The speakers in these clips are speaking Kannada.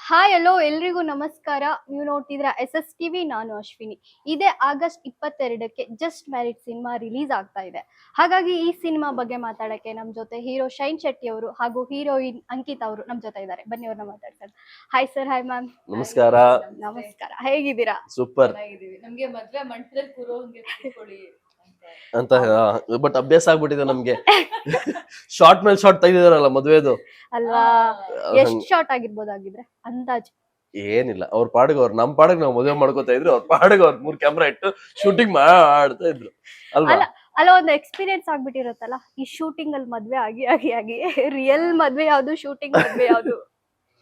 ಹಾಯ್ ಹಲೋ ಎಲ್ರಿಗೂ ನಮಸ್ಕಾರ. ನೀವು ನೋಡ್ತಿದ್ರ SSTV. ನಾನು ಅಶ್ವಿನಿ. ಇದೇ ಆಗಸ್ಟ್ 22ಕ್ಕೆ ಜಸ್ಟ್ ಮ್ಯಾರಿಡ್ ಸಿನಿಮಾ ರಿಲೀಸ್ ಆಗ್ತಾ ಇದೆ. ಹಾಗಾಗಿ ಈ ಸಿನಿಮಾ ಬಗ್ಗೆ ಮಾತಾಡಕ್ಕೆ ನಮ್ಮ ಜೊತೆ ಹೀರೋ ಶೈನ್ ಶೆಟ್ಟಿ ಅವರು ಹಾಗೂ ಹೀರೋಯಿನ್ ಅಂಕಿತಾ ಅವರು ನಮ್ಮ ಜೊತೆ ಇದ್ದಾರೆ. ಬನ್ನಿ ಅವ್ರನ್ನ ಮಾತಾಡ್ತಾರೆ. Hi sir. Hi ma'am. ನಮಸ್ಕಾರ. ನಮಸ್ಕಾರ. ಹೇಗಿದ್ದೀರಾ? ಸೂಪರ್ ನಮ್ಗೆ ಮದ್ವೆ ಮಂಟಪದಲ್ಲಿ ಕೂರೋಂಗೆ ಕೂತ್ಕೊಳ್ಳಿ ಅಂತ ಬಟ್ ಅಭ್ಯಾಸ ಆಗ್ಬಿಟ್ಟಿದೆ ನಮ್ಗೆ. ಶಾರ್ಟ್ ಮೇಲೆ ಶಾರ್ಟ್ ತೆಗೆದಿದಾರಲ್ಲ ಮದ್ವೆದು ಅಲ್ವಾ? ಎಷ್ಟು ಶಾರ್ಟ್ ಆಗಿರ್ಬೋದಾಗಿದ್ರೆ ಅಂದಾಜು? ಏನಿಲ್ಲ, ಅವ್ರ ಪಾಡಿಗೆ ಅವ್ರು, ನಮ್ ಪಾಡಿಗೆ ನಾವು ಮದುವೆ ಮಾಡ್ಕೋತಾ ಇದ್ರು, ಅವ್ರ ಪಾಡಿಗೆ ಅವ್ರ 3 ಕ್ಯಾಮ್ರಾ ಇಟ್ಟು ಶೂಟಿಂಗ್ ಮಾಡ್ತಾ ಇದ್ರು ಅಲ್ವಾ? ಅಲ್ಲ, ಒಂದು ಎಕ್ಸ್ಪೀರಿಯನ್ಸ್ ಆಗ್ಬಿಟ್ಟಿರತ್ತಲ್ಲ ಈ ಶೂಟಿಂಗ್ ಅಲ್ಲಿ ಮದ್ವೆ ಆಗಿ ಆಗಿ ಆಗಿ ರಿಯಲ್ ಮದ್ವೆ ಯಾವ್ದು, ಶೂಟಿಂಗ್ ಮದ್ವೆ ಯಾವ್ದು?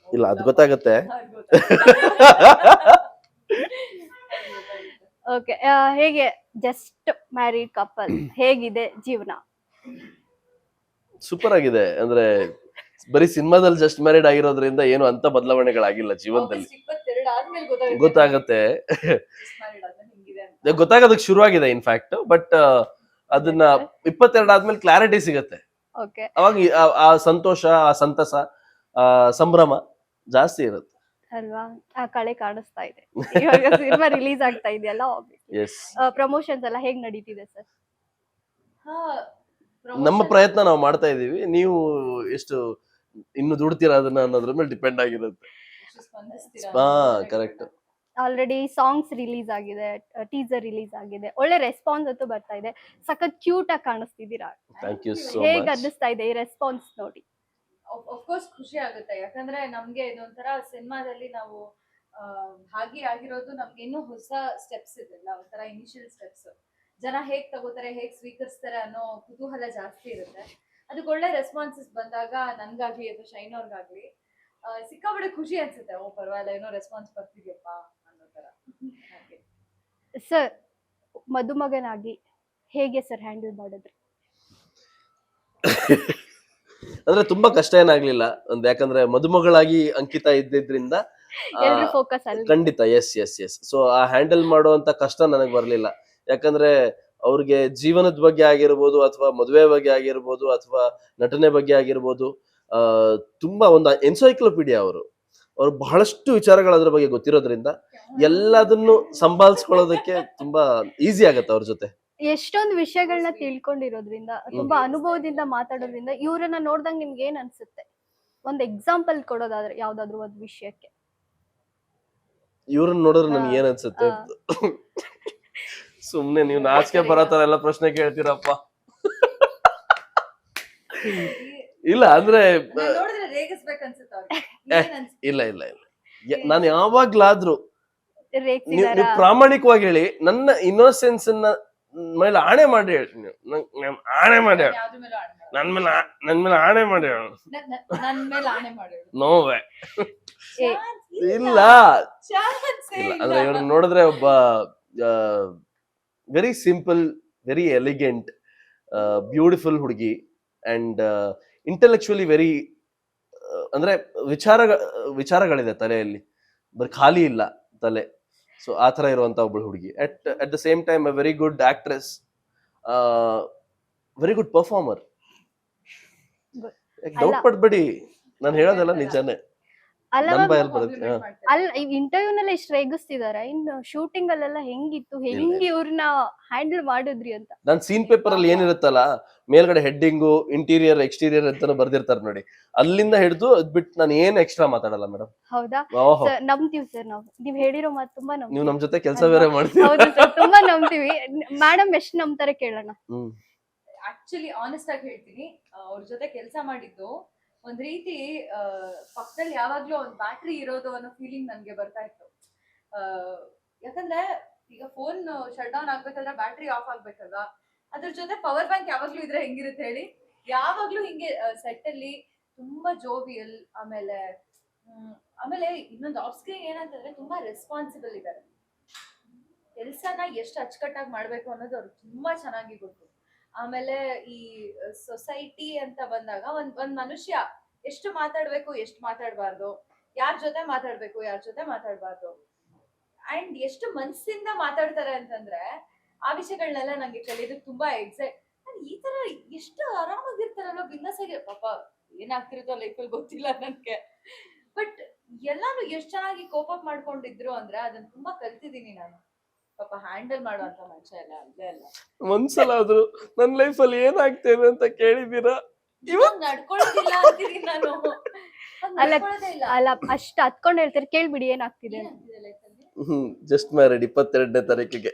ಇಲ್ಲ, ಅದು ಗೊತ್ತಾಗತ್ತೆ. ಓಕೆ, ಹೇಗೆ ಜಸ್ಟ್ ಮ್ಯಾರಿಡ್ ಕಪಲ್, ಹೇಗಿದೆ ಜೀವನ? ಸೂಪರ್ ಆಗಿದೆ. ಅಂದ್ರೆ ಬರೀ ಸಿನಿಮಾದಲ್ಲಿ ಜಸ್ಟ್ ಮ್ಯಾರಿಡ್ ಆಗಿರೋದ್ರಿಂದ ಏನು ಅಂತ ಬದಲಾವಣೆಗಳಾಗಿಲ್ಲ ಜೀವನದಲ್ಲಿ. 22 ಆದ್ಮೇಲೆ ಗೊತ್ತಾಗತ್ತೆ, ಗೊತ್ತಾಗೋದಕ್ಕೆ ಶುರುವಾಗಿದೆ ಇನ್ಫ್ಯಾಕ್ಟ್. ಬಟ್ ಅದನ್ನ 22 ಆದ್ಮೇಲೆ ಕ್ಲಾರಿಟಿ ಸಿಗತ್ತೆ. ಓಕೆ, ಅವಾಗ ಆ ಸಂತೋಷ, ಆ ಸಂತಸ, ಆ ಸಂಭ್ರಮ ಜಾಸ್ತಿ ಇರುತ್ತೆ ಅಲ್ವಾ? ಆ ಕಳೆ ಕಾಣಿಸ್ತಾ ಇದೆ. ಇವಾಗ ಸಿನಿಮಾ ರಿಲೀಸ್ ಆಗ್ತಾ ಇದೆಯಲ್ಲ, ಪ್ರಮೋಷನ್ಸ್ ಎಲ್ಲ ಹೇಗ್ ನಡೀತಿದೆ ಸರ್? ನಮ್ಮ ಪ್ರಯತ್ನ ನಾವು ಮಾಡ್ತಾ ಇದೀವಿ. ನೀವು ಎಷ್ಟು ಇನ್ನು ದುಡ್ತೀರಾ ಅದನ್ನ ಅನ್ನೋದ್ರ ಮೇಲೆ ಡಿಪೆಂಡ್ ಆಗಿರುತ್ತೆ. ಹಾ, ಕರೆಕ್ಟ್. ಆಲ್ರೆಡಿ ಸಾಂಗ್ಸ್ ರಿಲೀಸ್ ಆಗಿದೆ, ಟೀಸರ್ ರಿಲೀಸ್ ಆಗಿದೆ, ಒಳ್ಳೆ ರೆಸ್ಪಾನ್ಸ್ ಅಂತೂ ಬರ್ತಾ ಇದೆ. ಸಖತ್ ಕ್ಯೂಟ್ ಆಗಿ ಕಾಣಿಸ್ತಿದ್ದೀರಾ. ಥ್ಯಾಂಕ್ ಯು ಸೋ ಹೇಗ್ ಮಚ್. ಅನ್ನಿಸ್ತಾ ಇದೆ ಈ ರೆಸ್ಪಾನ್ಸ್ ನೋಡಿ? ಕೋರ್ಸ್ ಖುಷಿ ಆಗುತ್ತೆ. ಯಾಕಂದ್ರೆ ನಮ್ಗೆ ಇದೊಂಥರ ಸಿನಿಮಾದಲ್ಲಿ ನಾವು ಭಾಗಿಯಾಗಿರೋದು ನಮ್ಗೆ ಇನ್ನೂ ಹೊಸ ಸ್ಟೆಪ್ಸ್ ಇದೆಲ್ಲ, ಒಂಥರ ಇನಿಷಿಯಲ್ ಸ್ಟೆಪ್ಸ್. ಜನ ಹೇಗ್ ತಗೋತಾರೆ, ಹೇಗ್ ಸ್ವೀಕರಿಸ್ತಾರೆ ಅನ್ನೋ ಕುತೂಹಲ ಜಾಸ್ತಿ ಇರುತ್ತೆ. ಅದಕ್ಕೆ ಒಳ್ಳೆ ರೆಸ್ಪಾನ್ಸಸ್ ಬಂದಾಗ ನನ್ಗಾಗ್ಲಿ ಅಥವಾ ಶೈನ್ ಅವ್ರಿಗಾಗ್ಲಿ ಸಿಕ್ಕಾಪಟ್ಟೆ ಖುಷಿ ಅನ್ಸುತ್ತೆ. ಓ ಪರವಾಗಿಲ್ಲ, ಏನೋ ರೆಸ್ಪಾನ್ಸ್ ಬರ್ತಿದ್ಯಪ್ಪ ಅನ್ನೋ ತರ. ಸರ್, ಮದುಮಗನಾಗಿ ಹೇಗೆ ಸರ್ ಹ್ಯಾಂಡಲ್ ಮಾಡಿದ್ರಿ? ಅಂದ್ರೆ ತುಂಬಾ ಕಷ್ಟ ಏನಾಗ್ಲಿಲ್ಲ. ಯಾಕಂದ್ರೆ ಮದುಮಗಳಾಗಿ ಅಂಕಿತಾ ಇದ್ದಿದ್ರಿಂದ ಫೋಕಸ್ ಅಲ್ಲಿ ಖಂಡಿತ ಎಸ್. ಸೊ ಆ ಹ್ಯಾಂಡಲ್ ಮಾಡುವಂತ ಕಷ್ಟ ನನಗ್ ಬರ್ಲಿಲ್ಲ. ಯಾಕಂದ್ರೆ ಅವ್ರಿಗೆ ಜೀವನದ ಬಗ್ಗೆ ಆಗಿರ್ಬೋದು, ಅಥವಾ ಮದುವೆ ಬಗ್ಗೆ ಆಗಿರ್ಬೋದು, ಅಥವಾ ನಟನೆ ಬಗ್ಗೆ ಆಗಿರ್ಬೋದು, ತುಂಬಾ ಒಂದು ಎನ್ಸೈಕ್ಲೋಪೀಡಿಯಾ ಅವ್ರು ಬಹಳಷ್ಟು ವಿಚಾರಗಳು ಅದ್ರ ಬಗ್ಗೆ ಗೊತ್ತಿರೋದ್ರಿಂದ ಎಲ್ಲದನ್ನು ಸಂಭಾಳಿಸ್ಕೊಳ್ಳೋದಕ್ಕೆ ತುಂಬಾ ಈಸಿ ಆಗತ್ತೆ ಅವ್ರ ಜೊತೆ. ಎಷ್ಟೊಂದು ವಿಷಯಗಳನ್ನ ತಿಳ್ಕೊಂಡಿರೋದ್ರಿಂದ, ತುಂಬಾ ಅನುಭವದಿಂದ ಮಾತಾಡೋದ್ರಿಂದ ಇವ್ರನ್ನ ನೋಡ್ದಂಗ್ ನಿಮ್ಗೆ ಏನ್ ಅನ್ಸುತ್ತೆ? ಒಂದ್ ಎಕ್ಸಾಂಪಲ್ ಕೊಡೋದಾದ್ರೆ ಯಾವ್ದಾದ್ರು ಒಂದ್ ವಿಷಯಕ್ಕೆ. ಇವ್ರನ್ನ ನೋಡಿದ್ರೆ ನನ್ಗೆ ಏನ್ ಅನ್ಸುತ್ತೆ? ಸುಮ್ನೆ ನೀವು ನಾಚಿಕೆ ಬರೋ ತರ ಎಲ್ಲ ಪ್ರಶ್ನೆ ಕೇಳ್ತೀರಪ್ಪ. ಇಲ್ಲ ಅಂದ್ರೆ ಇಲ್ಲ, ನಾನು ಯಾವಾಗ್ಲಾದ್ರೂ ನೀವು ಪ್ರಾಮಾಣಿಕವಾಗಿ ಹೇಳಿ, ನನ್ನ ಇನ್ನೋಸೆನ್ಸ್ ಮೇಲೆ ಆಣೆ ಮಾಡಿ ಹೇಳ್ತೀನಿ. ಆಣೆ ಮಾಡಿ ನನ್ ಮೇಲೆ ಆಣೆ ಮಾಡಿ ನೋವೇ ಇಲ್ಲ. ಅಂದ್ರೆ ಇವ್ರನ್ನ ನೋಡಿದ್ರೆ ಒಬ್ಬ very simple, very elegant, beautiful ಹುಡುಗಿ, ಅಂಡ್ ಇಂಟೆಲೆಕ್ಚುಲಿ ವೆರಿ, ಅಂದ್ರೆ ವಿಚಾರಗಳಿದೆ ತಲೆಯಲ್ಲಿ, ಬರೀ ಖಾಲಿ ಇಲ್ಲ ತಲೆ. ಸೊ ಆ ತರ ಇರುವಂತ ಒಬ್ಬಳು ಹುಡುಗಿ. At the same time a very good actress, very good performer. Doubt ಪಡ್ಬೇಡಿ, ನಾನು ಹೇಳೋದೆಲ್ಲ ನಿಜಾನೇ. ಅಲ್ಲ, ಈ ಇಂಟರ್ವ್ಯೂ ನಲ್ಲಿ ಇಷ್ಟು ರೇಗಿಸ್ತಿದಾರೆ, ಇನ್ನು ಶೂಟಿಂಗ್ ಅಲ್ಲೆಲ್ಲ ಹೆಂಗಿತ್ತು, ಹೆಂಗ್ ಇವ್ರನ್ನ ಹ್ಯಾಂಡಲ್ ಮಾಡಿದ್ರಿ ಅಂತ? ನಾನ್ ಸೀನ್ ಪೇಪರ್ ಅಲ್ಲಿ ಏನಿರುತ್ತಲ್ಲ, ಮೇಲ್ಗಡೆ ಹೆಡ್ಡಿಂಗು, ಇಂಟೀರಿಯರ್, ಎಕ್ಸ್ಟೀರಿಯರ್ ಅಂತ ಬರ್ದಿರ್ತಾರೆ ನೋಡಿ, ಅಲ್ಲಿಂದ ಹಿಡಿದು ಅದ್ ಬಿಟ್ಟು ನಾನು ಏನ್ ಎಕ್ಸ್ಟ್ರಾ ಮಾತಾಡಲ್ಲ ಮೇಡಮ್. ಹೌದಾ? ನಂಬ್ತೀವಿ ಸರ್ ನಾವು, ನೀವ್ ಹೇಳಿರೋ ಮಾತು ತುಂಬಾ ನಂಬ್ತೀವಿ. ನೀವು ನಮ್ ಜೊತೆ ಕೆಲಸ ಬೇರೆ ಮಾಡ್ತೀವಿ. ಹೌದು ಸರ್, ತುಂಬಾ ನಂಬ್ತೀವಿ. ಮೇಡಮ್ ಎಷ್ಟು ನಂಬ್ತಾರೆ ಕೇಳೋಣ. ಆಕ್ಚುಲಿ ಆನೆಸ್ಟ್ ಆಗಿ ಹೇಳ್ತೀನಿ, ಅವ್ರ ಜೊತೆ ಕೆಲಸ ಮಾಡಿದ್ದು ಒಂದ್ ರೀತಿ ಪಕ್ಕದಲ್ಲಿ ಯಾವಾಗ್ಲೂ ಒಂದ್ ಬ್ಯಾಟ್ರಿ ಇರೋದು ಅನ್ನೋ ಫೀಲಿಂಗ್ ನನ್ಗೆ ಬರ್ತಾ ಇತ್ತು. ಯಾಕಂದ್ರೆ ಈಗ ಫೋನ್ ಶಟ್ ಡೌನ್ ಆಗ್ಬೇಕಾದ್ರೆ ಬ್ಯಾಟ್ರಿ ಆಫ್ ಆಗ್ಬೇಕಲ್ವಾ, ಅದ್ರ ಜೊತೆ ಪವರ್ ಬ್ಯಾಂಕ್ ಯಾವಾಗ್ಲೂ ಇದ್ರೆ ಹೆಂಗಿರುತ್ತೆ ಹೇಳಿ. ಯಾವಾಗ್ಲೂ ಹಿಂಗೆ ಸೆಟ್ ಅಲ್ಲಿ ತುಂಬಾ ಜೋವಿಯಲ್. ಆಮೇಲೆ ಇನ್ನೊಂದು ಆಫ್ ಸ್ಕ್ರೀನ್ ಏನಂತಂದ್ರೆ ತುಂಬಾ ರೆಸ್ಪಾನ್ಸಿಬಲ್ ಇದ್ದಾರೆ. ಕೆಲ್ಸನ ಎಷ್ಟು ಅಚ್ಚುಕಟ್ಟಾಗಿ ಮಾಡ್ಬೇಕು ಅನ್ನೋದು ಅವ್ರಿಗೆ ತುಂಬಾ ಚೆನ್ನಾಗಿ ಗೊತ್ತು. ಆಮೇಲೆ ಈ ಸೊಸೈಟಿ ಅಂತ ಬಂದಾಗ ಒಂದ್ ಮನುಷ್ಯ ಎಷ್ಟು ಮಾತಾಡ್ಬೇಕು, ಎಷ್ಟು ಮಾತಾಡ್ಬಾರ್ದು, ಯಾರ ಜೊತೆ ಮಾತಾಡ್ಬೇಕು, ಯಾರ ಜೊತೆ ಮಾತಾಡ್ಬಾರ್ದು, ಅಂಡ್ ಎಷ್ಟು ಮನ್ಸಿಂದ ಮಾತಾಡ್ತಾರೆ ಅಂತಂದ್ರೆ ಆ ವಿಷಯಗಳನ್ನೆಲ್ಲ ನಂಗೆ ಕಲಿಯೋದಕ್ಕೆ ತುಂಬಾ ಎಕ್ಸೈಟ್. ಈ ತರ ಎಷ್ಟು ಆರಾಮಾಗಿರ್ತಾರಲ್ಲ, ಬಿಂದಾಸಾಗಿ. ಪಾಪ ಏನಾಗ್ತಿರುತ್ತೋ ಲೈಫಲ್ಲಿ ಗೊತ್ತಿಲ್ಲ ನನ್ಗೆ, ಬಟ್ ಎಲ್ಲಾನು ಎಷ್ಟ್ ಚೆನ್ನಾಗಿ ಕೋಪ್ ಅಪ್ ಮಾಡ್ಕೊಂಡಿದ್ರು ಅಂದ್ರೆ ಅದನ್ನ ತುಂಬಾ ಕಲ್ತಿದೀನಿ ನಾನು. ಪಾಪ ಹ್ಯಾಂಡಲ್ ಮಾಡುವಂತ ಮನುಷ್ಯ ಎಲ್ಲ ಅಲ್ಲೇ ಅಲ್ಲ. ಒಂದ್ಸಲ ಆದ್ರೂ ನನ್ ಲೈಫ್ ಅಲ್ಲಿ ಏನಾಗ್ತೇವೆ ಅಂತ ಕೇಳಿದೀರಾ? ಇವಾಗ ನಡ್ಕೊಳ್ಳೋದಿಲ್ಲ ಅಂತೀನಿ ನಾನು. ಹಂಗ್ ಅಲ್ಲ ನಡ್ಕೊಳ್ಳೋದೇ ಇಲ್ಲ. ಅಲ್ಲ ಅಷ್ಟ್ ಹತ್ಕೊಂಡ್ ಹೇಳ್ತಾರೆ, ಕೇಳ್ಬಿಡಿ ಏನಾಗ್ತಿದೆ ಅಂತ. ಏನಾಗ್ತಿದೆ life ಅಲ್ಲಿ? ಜಸ್ಟ್ ಮ್ಯಾರಿಡ್ 22ನೇ ತಾರೀಕಿಗೆ.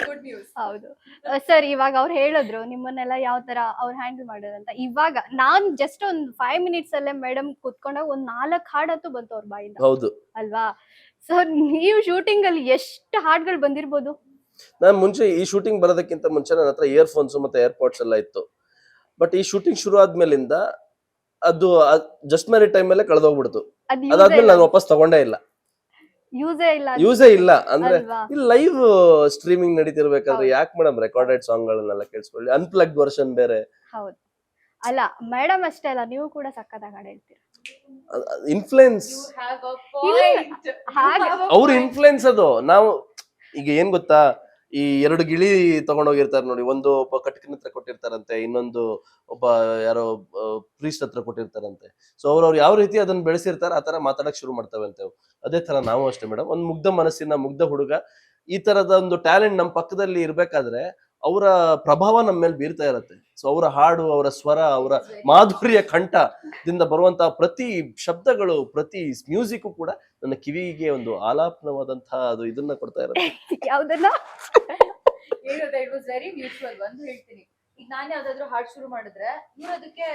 Good news. ಹೌದು ಸರ್, ಇವಾಗ ಅವ್ರು ಹೇಳಿದ್ರು ನಿಮ್ಮನ್ನೆಲ್ಲ ಯಾವ ತರ ಅವ್ರು ಹ್ಯಾಂಡಲ್ ಮಾಡೋದಂತ. ಇವಾಗ ನಾನ್ ಜಸ್ಟ್ ಒಂದ್ 5 minutes ಅಲ್ಲೇ ಮೇಡಮ್ ಕುತ್ಕೊಂಡಾಗ ಒಂದ್ 4 ಹಾಡಂತೂ ಬಂತು ಅವ್ರ ಬಾಯಿಂದ, ಹೌದು. ಅಲ್ವಾ? ಸರ್ ನೀವು ಶೂಟಿಂಗ್ ಅಲ್ಲಿ ಎಷ್ಟು ಹಾಡ್ಗಳು ಬಂದಿರ್ಬೋದು? ನಾನ್ ಮುಂಚೆ ಈ ಶೂಟಿಂಗ್ ಬರೋದಕ್ಕಿಂತ ಮುಂಚೆ ನನ್ನ ಹತ್ರ ಇಯರ್ಫೋನ್ಸ್ ಮತ್ತೆ ಏರ್ಪೋರ್ಟ್ಸ್ ಎಲ್ಲ ಇತ್ತು. ಬಟ್ ಈ ಶೂಟಿಂಗ್ ಶುರು ಆದ್ಮೇಲಿಂದ ಅದು ಜಸ್ಟ್ ಮ್ಯಾರಿಡ್ ಟೈಮ್ ಅಲ್ಲೇ ಕಳೆದೋಗ್ಬಿಡ್ತು. ಅದು ಅದಾದ್ಮೇಲೆ ನಾನು ವಾಪಸ್ ತಗೊಂಡೇ ಇಲ್ಲ, ಯೂಸೇ ಇಲ್ಲ. ಅಂದ್ರೆ ಅಲ್ವಾ? ಇಲ್ಲಿ ಲೈವ್ ಸ್ಟ್ರೀಮಿಂಗ್ ನಡೀತಿರ್ಬೇಕಾದ್ರೆ ಯಾಕೆ ಮೇಡಮ್ ರೆಕಾರ್ಡೆಡ್ ಸಾಂಗ್ ಗಳನ್ನೆಲ್ಲ ಕೇಳಿಸ್ಕೊಳ್ಳಿ, ಅನ್ಪ್ಲಗ್ ವರ್ಷನ್ ಬೇರೆ. ಹೌದು. ಅಲ್ಲ ಮೇಡಮ್ ಅಷ್ಟೇ ಅಲ್ಲ, ನೀವು ಕೂಡ ಸಕ್ಕತ್ತಾಗಿ ಹಾಡು ಹೇಳ್ತೀರಾ. Influence, You have a point. ಹಾಗೆ You have a ಅವ್ರ point. ಇನ್ಫ್ಲುಯೆನ್ಸ್ ಅದು. ನಾವು ಈಗ ಏನ್ ಗೊತ್ತಾ, ಈ 2 ಗಿಳಿ ತಗೊಂಡೋಗಿರ್ತಾರೆ ನೋಡಿ, ಒಂದು ಒಬ್ಬ ಕಟಕನ ಹತ್ರ ಕೊಟ್ಟಿರ್ತಾರಂತೆ, ಇನ್ನೊಂದು ಒಬ್ಬ ಯಾರೋ ಪ್ರೀಸ್ಟ್ ಹತ್ರ ಕೊಟ್ಟಿರ್ತಾರಂತೆ. ಸೊ ಅವ್ರವ್ರು ಯಾವ ರೀತಿ ಅದನ್ನ ಬೆಳೆಸಿರ್ತಾರೆ ಆ ತರ ಮಾತಾಡಕ್ ಶುರು ಮಾಡ್ತಾವಂತೆ. ಅದೇ ತರ ನಾವು ಅಷ್ಟೇ ಮೇಡಮ್, ಒಂದ್ ಮುಗ್ಧ ಮನಸ್ಸಿನ ಮುಗ್ಧ ಹುಡುಗ ಈ ತರದ ಒಂದು ಟ್ಯಾಲೆಂಟ್ ನಮ್ ಪಕ್ಕದಲ್ಲಿ ಇರ್ಬೇಕಾದ್ರೆ ಅವರ ಪ್ರಭಾವ ನಮ್ಮ ಮೇಲೆ ಬೀರ್ತಾ ಇರತ್ತೆ. ಸೊ ಅವರ ಹಾಡು, ಅವರ ಸ್ವರ, ಅವರ ಮಾಧುರ್ಯ ಕಂಠದಿಂದ ಬರುವಂತಹ ಪ್ರತಿ ಶಬ್ದಗಳು, ಪ್ರತಿ ಮ್ಯೂಸಿಕ್ ಕೂಡ ನನ್ನ ಕಿವಿಗೆ ಒಂದು ಆಲಾಪನವಾದಂತಹ ಅದು ಇದನ್ನ ಕೊಡ್ತಾ ಇರುತ್ತೆ. ಯಾವ್ದನ್ನ? ಹೇಳೋದು ಇಟ್ ವಾಸ್ ವೆರಿ ಮ್ಯೂಚುವಲ್. ಒಂದು ಹೇಳ್ತೀನಿ, ಈಗ ನಾನು ಯಾವ್ದಾದ್ರು ಹಾಡ್ ಶುರು ಮಾಡಿದ್ರೆ ಇವ್ರು ಅದಕ್ಕೆ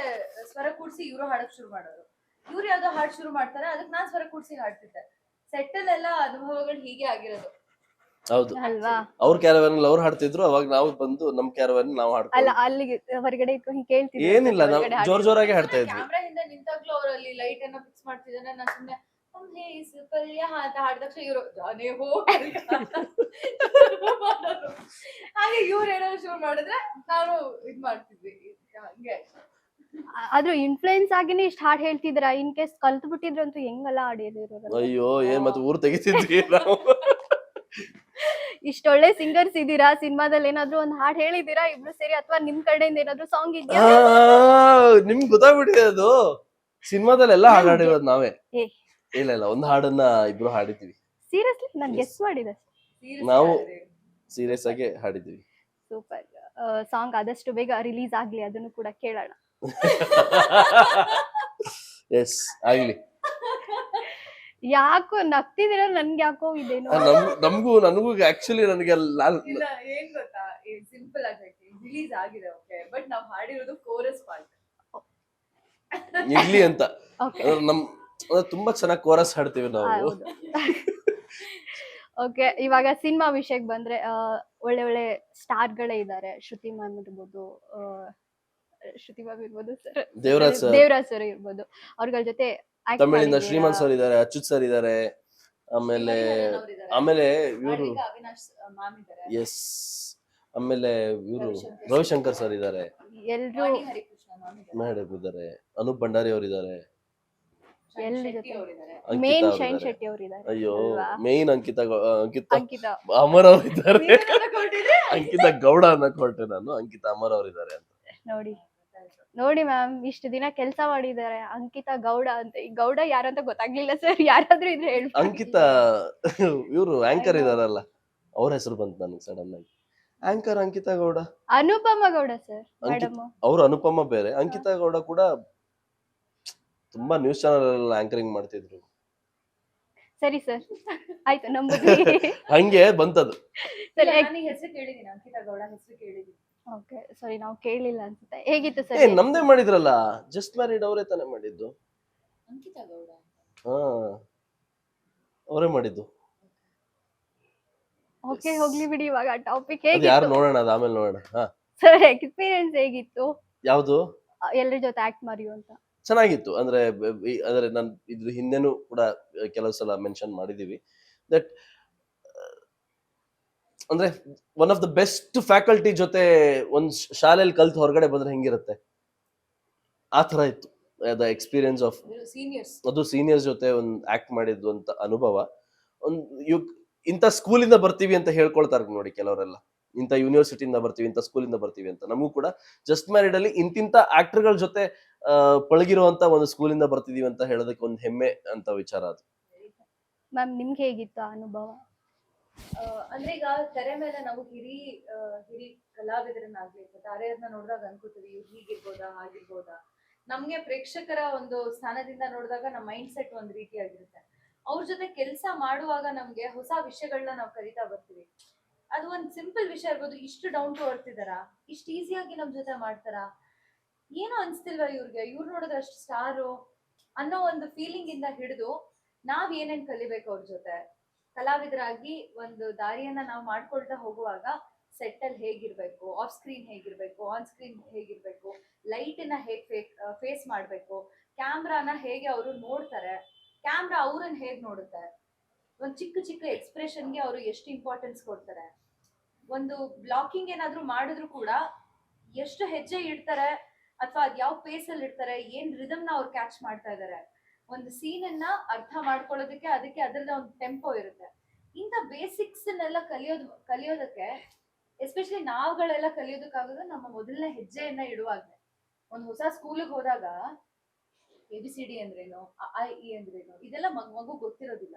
ಸ್ವರ ಕೂಡ್ಸಿ ಇವ್ರು ಹಾಡಕ್ ಶುರು ಮಾಡೋರು. ಇವ್ರು ಯಾವ್ದೋ ಹಾಡ್ ಶುರು ಮಾಡ್ತಾರೆ, ಅದಕ್ಕೆ ನಾನ್ ಸ್ವರ ಕೂಡ್ಸಿ ಹಾಡ್ತಿದ್ದೆ. ಸೆಟ್ಟಲ್ ಎಲ್ಲ ಅನುಭವಗಳು ಹೀಗೆ ಆಗಿರೋದು. ಹೌದು, ಅಲ್ವಾ? ಅವ್ರ ಕ್ಯಾರವಾನ್ ಅವ್ರು ಹಾಡ್ತಿದ್ರು, ಅವಾಗ ನಾವು ಬಂದು ನಮ್ ಕ್ಯಾರವಾನ್ ನಾವು ಅಲ್ಲ ಹಾಡ್ತೀವಿ. ಅಲ್ಲಿಗೆ ಹೊರಗಡೆ ಇಟ್ಕೊಂಡು ಹಿಂಗ್ ಕೇಳ್ತಿದ್ರು. ಏನಿಲ್ಲ, ನಾವು ಹೊರಗಡೆ ಹಾಡು. ಜೋರಾಗಿ ಹಾಡ್ತಾ ಇದ್ವಿ. ಕ್ಯಾಮ್ರಾ ಹಿಂದೆ ನಿಂತಾಗ್ಲೂ ಅವರಲ್ಲಿ ಲೈಟ್ ಅನ್ನ ಫಿಕ್ಸ್ ಮಾಡ್ತಿದ್ದಾನೆ, ನಾನು ಸುಮ್ನೆ ಪಲ್ಯ ಅಂತ ಹಾಡಿದ ತಕ್ಷಣ ಇವರು ಜಾನೇ ಹೋ ಪಲ್ಯ ಅಂತ ಶುರು ಮಾಡೋರು. ಹಾಗೆ ಇವ್ರು ಹೇಳೋದು ಶುರು ಮಾಡಿದ್ರೆ ನಾನು ಇದ್ ಮಾಡ್ತಿದ್ವಿ. ಹಂಗೆ ಆದ್ರೂ ಇನ್ಫ್ಲುಯೆನ್ಸ್ ಆಗಿನೇ ಇಷ್ಟ ಹಾಡ್ ಹೇಳ್ತಿದ್ರ. ಇನ್ ಕೇಸ್ ಕಲ್ತು ಬಿಟ್ಟಿದ್ರಂತೂ ಹೆಂಗಲ್ಲ ಹಾಡಿದ್ರು. ಅಯ್ಯೋ, ಏನ್ ಮತ್ತೆ ಊರ್ ತೆಗಿತಿದ್ವಿ ನಾವು. ಇಷ್ಟೊಳ್ಳೆ ಸಿಂಗರ್ಸ್ ಇದೀರಾ, ಸಿನಿಮಾದಲ್ಲಿ ಏನಾದ್ರು ಒಂದ್ ಹಾಡ್ ಹೇಳಿದೀರಾ ಇಬ್ರು ಸೇರಿ, ಅಥವಾ ನಿಮ್ ಕಡೆಯಿಂದ ಏನಾದ್ರು ಸಾಂಗ್ ಇದೆಯಾ? ನಿಮ್ಗೆ ಗೊತ್ತಾಗ್ಬಿಟ್ಟಿದೆ ಅದು. ಸಿನಿಮಾದಲ್ಲಿ ಎಲ್ಲ ಹಾಡಿರೋದು ನಾವೇ. ಏ. ಇಲ್ಲ ಒಂದ್ ಹಾಡನ್ನ ಇಬ್ರು ಹಾಡಿದ್ವಿ. ಸೀರಿಯಸ್ಲಿ ನಾನ್ ಗೆಸ್ ಮಾಡಿದೆ. serious ನಾವು ಆಗಿದೆ. ಸೀರಿಯಸ್ ಆಗಿ ಹಾಡಿದ್ವಿ. ಸೂಪರ್. ಸಾಂಗ್ ಆದಷ್ಟು ಬೇಗ ರಿಲೀಸ್ ಆಗ್ಲಿ, ಅದನ್ನು ಕೂಡ ಕೇಳೋಣ. ಎಸ್, ಆಗ್ಲಿ. ಯಾಕೋ ನಗ್ತಿದಿರ, ನನ್ಗೆ ಯಾಕೋ ಇದೇನೋ. ನನಗೂ ಆಕ್ಚುಲಿ ನನಗೆ ಇಲ್ಲ, ಏನ್ ಗೊತ್ತಾ, ಸಿಂಪಲ್ ಆಗಿ ಹೇಳ್ತೀನಿ, ರಿಲೀಸ್ ಆಗಿದೆ ಓಕೆ, ಬಟ್ ನಾವ್ ಹಾಡಿರೋದು ಕೋರಸ್ ಪಾರ್ಟ್ ಇರ್ಲಿ ಅಂತ. ಓಕೆ ತುಂಬಾ ಚೆನ್ನಾಗಿ ಕೋರಸ್ ಹಾಡ್ತೀವಿ ನಾವು. ಹೌದು. ಓಕೆ, ಇವಾಗ ಸಿನಿಮಾ ವಿಷಯಕ್ಕೆ ಬಂದ್ರೆ ಒಳ್ಳೆ ಒಳ್ಳೆ ಸ್ಟಾರ್ಗಳೇ ಇದ್ದಾರೆ. ಶ್ರುತಿ ಮ್ಯಾಮ್ ಇರ್ಬೋದು, sir Devaraj sir, Devaraj sir ಇರ್ಬೋದು. ಅವ್ರಗಳ ಜೊತೆ act ತಮಿಳಿಂದ ಮಾಡಿದ್ದೀರಾ. ಶ್ರೀಮಂತ್ ಸರ್ ಇದಾರೆ, ಅಚ್ಯುತ್ ಸರ್ ಇದಾರೆ, ಆಮೇಲೆ ಇವರು ಅವಿನಾಶ್ ಮ್ಯಾಮ್ ಇದ್ದಾರೆ, ಎಸ್, ಆಮೇಲೆ ಇವರು ರವಿಶಂಕರ್ ಸರ್ ಇದಾರೆ, ಎಲ್ರು ವಾಣಿ ಹರಿಕೃಷ್ಣ ಮ್ಯಾಮ್ ಇದ್ದಾರೆ, ಮೇಡಮ್ ಇದಾರೆ, ಅನೂಪ್ ಭಂಡಾರಿ ಅವರು ಇದಾರೆ, ಶೈನ್ ಎಲ್ರ ಶೆಟ್ಟಿ ಜೊತೆ? ಅವರಿದ್ದಾರೆ. ಮೇನ್ ಅಂಕಿತಾ ಶೈನ್ ಅವ್ರು ಶೆಟ್ಟಿ ಅವ್ರು ಇದ್ದಾರೆ. ಅಯ್ಯೋ, ಅಲ್ವಾ? ಮೇನ್ ಅಂಕಿತಾ ಅಂಕಿತಾ ಅಮರ್ ಅವ್ರು ಇದ್ದಾರೆ. ನೀವೇನಾದ್ರು ಕೊಟ್ಟಿದ್ರೆ ಅಂಕಿತಾ ಗೌಡ ಅನ್ನಕ್ ಹೊರಟೆ ನಾನು, ಅಂಕಿತಾ ಅಮರ್ ಅವ್ರು ಇದ್ದಾರೆ ಅಂತ. ನೋಡಿ ಮ್ಯಾಮ್, ಇಷ್ಟು ದಿನ ಕೆಲಸ ಮಾಡಿದ್ದಾರೆ ಅಂಕಿತಾ ಗೌಡ ಅಂತ. ಈ ಗೌಡ ಯಾರಂತ ಗೊತ್ತಾಗ್ಲಿಲ್ಲ ಸರ್, ಯಾರಾದ್ರೂ ಇದ್ರೆ ಹೇಳಿ. ಅಂಕಿತಾ ಇವರು ಆಂಕರ್ ಇದಾರಲ್ಲ, ಅವ್ರ ಹೆಸರು ಬಂತು ನನಗೆ ಸಡನ್ ಆಗಿ. ಆಂಕರ್ ಅಂಕಿತಾ ಗೌಡ, ಅನುಪಮ ಗೌಡ ಸರ್ ಮೇಡಮ್. ಅವ್ರು ಅನುಪಮ ಬೇರೆ, ಅಂಕಿತಾ ಗೌಡ ಕೂಡ ತುಂಬಾ ನ್ಯೂಸ್ ಚಾನಲ್ ಆಂಕರಿಂಗ್ ಮಾಡ್ತಿದ್ರು. ಸರಿ ಸರ್, ಆಯ್ತು ನಂಬುದ್ವಿ. ಹಂಗೆ ಬಂತದು. ಸರಿ, ನಾನು ಹೆಸರು ಕೇಳಿದೀನಿ, ಅಂಕಿತಾ ಗೌಡ ಹೆಸರು ಕೇಳಿದೀನಿ. ಓಕೆ, ಸರಿ ನಾವು ಕೇಳಲಿಲ್ಲ ಅನ್ಸುತ್ತೆ. ಹೇಗಿತ್ತು ಏ, ಸರ್? ನಮ್ದೇ ಮಾಡಿದ್ರಲ್ಲ, ಜಸ್ಟ್ ಮ್ಯಾರಿಡ್ ಅವರೇ ತಾನೇ ಮಾಡಿದ್ದು. ಅಂಕಿತಾ ಗೌಡ ಹಾ, ಅವರೇ ಮಾಡಿದ್ದು. ಓಕೆ, ಹೋಗ್ಲಿ ಬಿಡಿ. ಇವಾಗ ಟಾಪಿಕ್ ಅದು ಯಾರು ಹೇಗಿತ್ತು ನೋಡೋಣ, ಅದು ಆಮೇಲೆ ನೋಡೋಣ. ಹಾ, ಸರ್? ಎಕ್ಸ್ಪೀರಿಯನ್ಸ್ ಹೇಗಿತ್ತು ಯಾವ್ದು? ಎಲ್ಲರ ಜೊತೆ ಆಕ್ಟ್ ಮಾಡಿ ಅಂತ? ಚೆನ್ನಾಗಿತ್ತು. ಅಂದ್ರೆ ನಾನು ಇದ್ರ ಹಿಂದೆನೂ ಕೂಡ ಕೆಲವು ಸಲ ಮೆನ್ಷನ್ ಮಾಡಿದೀವಿ ದಟ್ ಅಂದ್ರೆ one of the best faculty ಜೊತೆ ಒಂದ್ ಶಾಲೆಯಲ್ಲಿ ಕಲ್ತು ಹೊರಗಡೆ ಬಂದ್ರೆ ಹೆಂಗಿರುತ್ತೆ, ಆ ತರ ಇತ್ತು ದ ಎಕ್ಸ್ಪೀರಿಯನ್ಸ್ ಆಫ್. ಸೀನಿಯರ್ಸ್, ಅದು ಸೀನಿಯರ್ಸ್ ಜೊತೆ ಒಂದ್ ಆಕ್ಟ್ ಮಾಡಿದ್ದು ಅಂತ ಅನುಭವ. ಇಂಥ ಸ್ಕೂಲಿಂದ ಬರ್ತೀವಿ ಅಂತ ಹೇಳ್ಕೊಳ್ತಾರೆ ನೋಡಿ ಕೆಲವರೆಲ್ಲ, ಇಂಥ ಯೂನಿವರ್ಸಿಟಿಯಿಂದ ಬರ್ತೀವಿ, ಇಂಥ ಸ್ಕೂಲಿಂದ ಬರ್ತೀವಿ ಅಂತ. ನಮಗೂ ಕೂಡ ಜಸ್ಟ್ ಮ್ಯಾರಿಡ್ ಅಲ್ಲಿ ಇಂತಿಂತ ಆಕ್ಟರ್ಗಳ ಜೊತೆ ಪಳಗಿರುವಂತ ಒಂದು ಸ್ಕೂಲಿಂದ ಬರ್ತಿದೀವಿ ಅಂತ ಹೇಳೋದಕ್ಕೆ ಒಂದು ಹೆಮ್ಮೆ ಅಂತ ವಿಚಾರ ಅದು. ಮ್ಯಾಮ್ ನಿಮ್ಗೆ ಹೇಗಿತ್ತು ಆ ಅನುಭವ? ಅಂದ್ರೆ ಈಗ ತೆರೆ ಮೇಲೆ ನಾವು ಹಿರಿ ಕಲಾವಿದರನ್ನಾಗ್ಲಿ ತಾರೆಯರ್ನ ನೋಡಿದಾಗ ಅನ್ಕೋತೀವಿ ಇವ್ರು ಹೀಗಿರ್ಬೋದಾ ಹಾಗಿರ್ಬೋದಾ. ನಮ್ಗೆ ಪ್ರೇಕ್ಷಕರ ಒಂದು ಸ್ಥಾನದಿಂದ ನೋಡಿದಾಗ ನಮ್ಮ ಮೈಂಡ್ ಸೆಟ್ ಒಂದ್ ರೀತಿಯಾಗಿರುತ್ತೆ. ಅವ್ರ ಜೊತೆ ಕೆಲಸ ಮಾಡುವಾಗ ನಮ್ಗೆ ಹೊಸ ವಿಷಯಗಳನ್ನ ನಾವು ಕಲಿತಾ ಬರ್ತೀವಿ. ಅದು ಒಂದ್ ಸಿಂಪಲ್ ವಿಷಯ ಇರ್ಬೋದು, ಇಷ್ಟು ಡೌನ್ ಟು ಅರ್ತ್ ಇದಾರ, ಇಷ್ಟು ಈಸಿಯಾಗಿ ನಮ್ ಜೊತೆ ಮಾಡ್ತಾರ, ಏನೋ ಅನ್ಸ್ತಿಲ್ವಾ ಇವ್ರು ನೋಡಿದ್ರೆ ಅಷ್ಟು ಸ್ಟಾರು ಅನ್ನೋ ಒಂದು ಫೀಲಿಂಗ್ ಇಂದ ಹಿಡಿದು ನಾವ್ ಏನೇನ್ ಕಲಿಬೇಕು ಅವ್ರ ಜೊತೆ ಕಲಾವಿದರಾಗಿ ಒಂದು ದಾರಿಯನ್ನ ನಾವು ಮಾಡ್ಕೊಳ್ತಾ ಹೋಗುವಾಗ ಸೆಟ್ ಅಲ್ಲಿ ಹೇಗಿರ್ಬೇಕು, ಆಫ್ ಸ್ಕ್ರೀನ್ ಹೇಗಿರ್ಬೇಕು, ಆನ್ ಸ್ಕ್ರೀನ್ ಹೇಗಿರ್ಬೇಕು, ಲೈಟ್ ನ ಹೇಗ್ ಫೇಸ್ ಮಾಡ್ಬೇಕು, ಕ್ಯಾಮ್ರಾನ ಹೇಗೆ ಅವರು ನೋಡ್ತಾರೆ, ಕ್ಯಾಮ್ರಾ ಅವ್ರನ್ನ ಹೇಗ್ ನೋಡುತ್ತೆ, ಒಂದ್ ಚಿಕ್ಕ ಚಿಕ್ಕ ಎಕ್ಸ್ಪ್ರೆಷನ್ಗೆ ಅವರು ಎಷ್ಟು ಇಂಪಾರ್ಟೆನ್ಸ್ ಕೊಡ್ತಾರೆ, ಒಂದು ಬ್ಲಾಕಿಂಗ್ ಏನಾದ್ರು ಮಾಡಿದ್ರು ಕೂಡ ಎಷ್ಟು ಹೆಜ್ಜೆ ಇಡ್ತಾರೆ ಅಥವಾ ಅದ್ ಯಾವ ಪೇಸ್ ಅಲ್ಲಿ ಇಡ್ತಾರೆ, ಏನ್ ರಿದಮ್ ನ ಅವ್ರು ಕ್ಯಾಚ್ ಮಾಡ್ತಾ ಇದಾರೆ, ಒಂದು ಸೀನ್ ಅನ್ನ ಅರ್ಥ ಮಾಡ್ಕೊಳ್ಳೋದಕ್ಕೆ ಅದಕ್ಕೆ ಅದರದ ಒಂದು ಟೆಂಪೋ ಇರುತ್ತೆ. ಇಂಥ ಬೇಸಿಕ್ಸ್ ನೆಲ್ಲ ಕಲಿಯೋದಕ್ಕೆ ಎಸ್ಪೆಷಲಿ ನಾವುಗಳೆಲ್ಲ ಕಲಿಯೋದಕ್ಕಾಗೋದು ನಮ್ಮ ಮೊದಲನೇ ಹೆಜ್ಜೆಯನ್ನ ಇಡುವಾಗ್ಲೇ. ಒಂದು ಹೊಸ ಸ್ಕೂಲಿಗೆ ಹೋದಾಗ ABCD ಅಂದ್ರೇನು, I ಅಂದ್ರೇನು ಇದೆಲ್ಲ ಮಗು ಗೊತ್ತಿರೋದಿಲ್ಲ.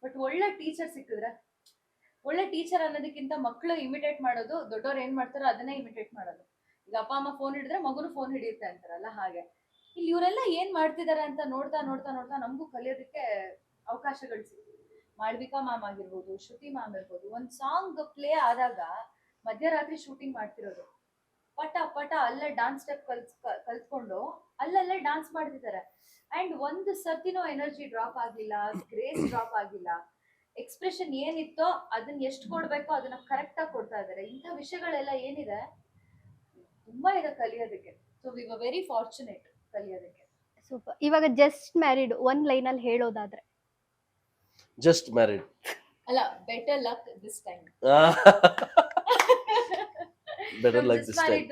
ಬಟ್ ಒಳ್ಳೆ ಟೀಚರ್ ಸಿಕ್ಕಿದ್ರೆ, ಒಳ್ಳೆ ಟೀಚರ್ ಅನ್ನೋದಕ್ಕಿಂತ ಮಕ್ಕಳು ಇಮಿಟೇಟ್ ಮಾಡೋದು, ದೊಡ್ಡವ್ರು ಏನ್ ಮಾಡ್ತಾರೋ ಅದನ್ನೇ ಇಮಿಟೇಟ್ ಮಾಡೋದು. ಈಗ ಅಪ್ಪ ಅಮ್ಮ ಫೋನ್ ಹಿಡಿದ್ರೆ ಮಗುನು ಫೋನ್ ಹಿಡಿಯುತ್ತೆ ಅಂತಾರಲ್ಲ, ಹಾಗೆ ಇಲ್ಲಿ ಇವರೆಲ್ಲ ಏನ್ ಮಾಡ್ತಿದಾರೆ ಅಂತ ನೋಡ್ತಾ ನೋಡ್ತಾ ನೋಡ್ತಾ ನಮಗೂ ಕಲಿಯೋದಕ್ಕೆ ಅವಕಾಶಗಳು ಸಿಕ್ತು. ಮಾಳ್ವಿಕಾ ಮ್ಯಾಮ್ ಆಗಿರ್ಬೋದು, ಶ್ರುತಿ ಮ್ಯಾಮ್ ಇರ್ಬೋದು, ಒಂದ್ ಸಾಂಗ್ ಪ್ಲೇ ಆದಾಗ ಮಧ್ಯರಾತ್ರಿ ಶೂಟಿಂಗ್ ಮಾಡ್ತಿರೋದು, ಪಟ ಪಟ ಅಲ್ಲೇ ಡಾನ್ಸ್ ಸ್ಟೆಪ್ ಕಲ್ತ್ಕೊಂಡು ಅಲ್ಲಲ್ಲೇ ಡಾನ್ಸ್ ಮಾಡ್ತಿದ್ದಾರೆ. ಅಂಡ್ ಒಂದು ಸರ್ತಿನೋ ಎನರ್ಜಿ ಡ್ರಾಪ್ ಆಗಿಲ್ಲ, ಗ್ರೇಸ್ ಡ್ರಾಪ್ ಆಗಿಲ್ಲ, ಎಕ್ಸ್ಪ್ರೆಷನ್ ಏನಿತ್ತೋ ಅದನ್ನ ಎಷ್ಟು ಕೊಡ್ಬೇಕೋ ಅದನ್ನ ಕರೆಕ್ಟ್ ಆಗಿ ಕೊಡ್ತಾ ಇದಾರೆ. ಇಂಥ ವಿಷಯಗಳೆಲ್ಲ ಏನಿದೆ ತುಂಬಾ ಇದೆ ಕಲಿಯೋದಕ್ಕೆ. So we were very fortunate ಕಲಿಯೋದಕ್ಕೆ. ಸೂಪರ್. ಇವಾಗ ಜಸ್ಟ್ ಮ್ಯಾರಿಡ್ ಒಂದ್ ಲೈನ್ ಅಲ್ಲಿ ಹೇಳೋದಾದ್ರೆ? ಜಸ್ಟ್ ಮ್ಯಾರಿಡ್ ಅಲ್ಲ, better luck this time. Better luck this time.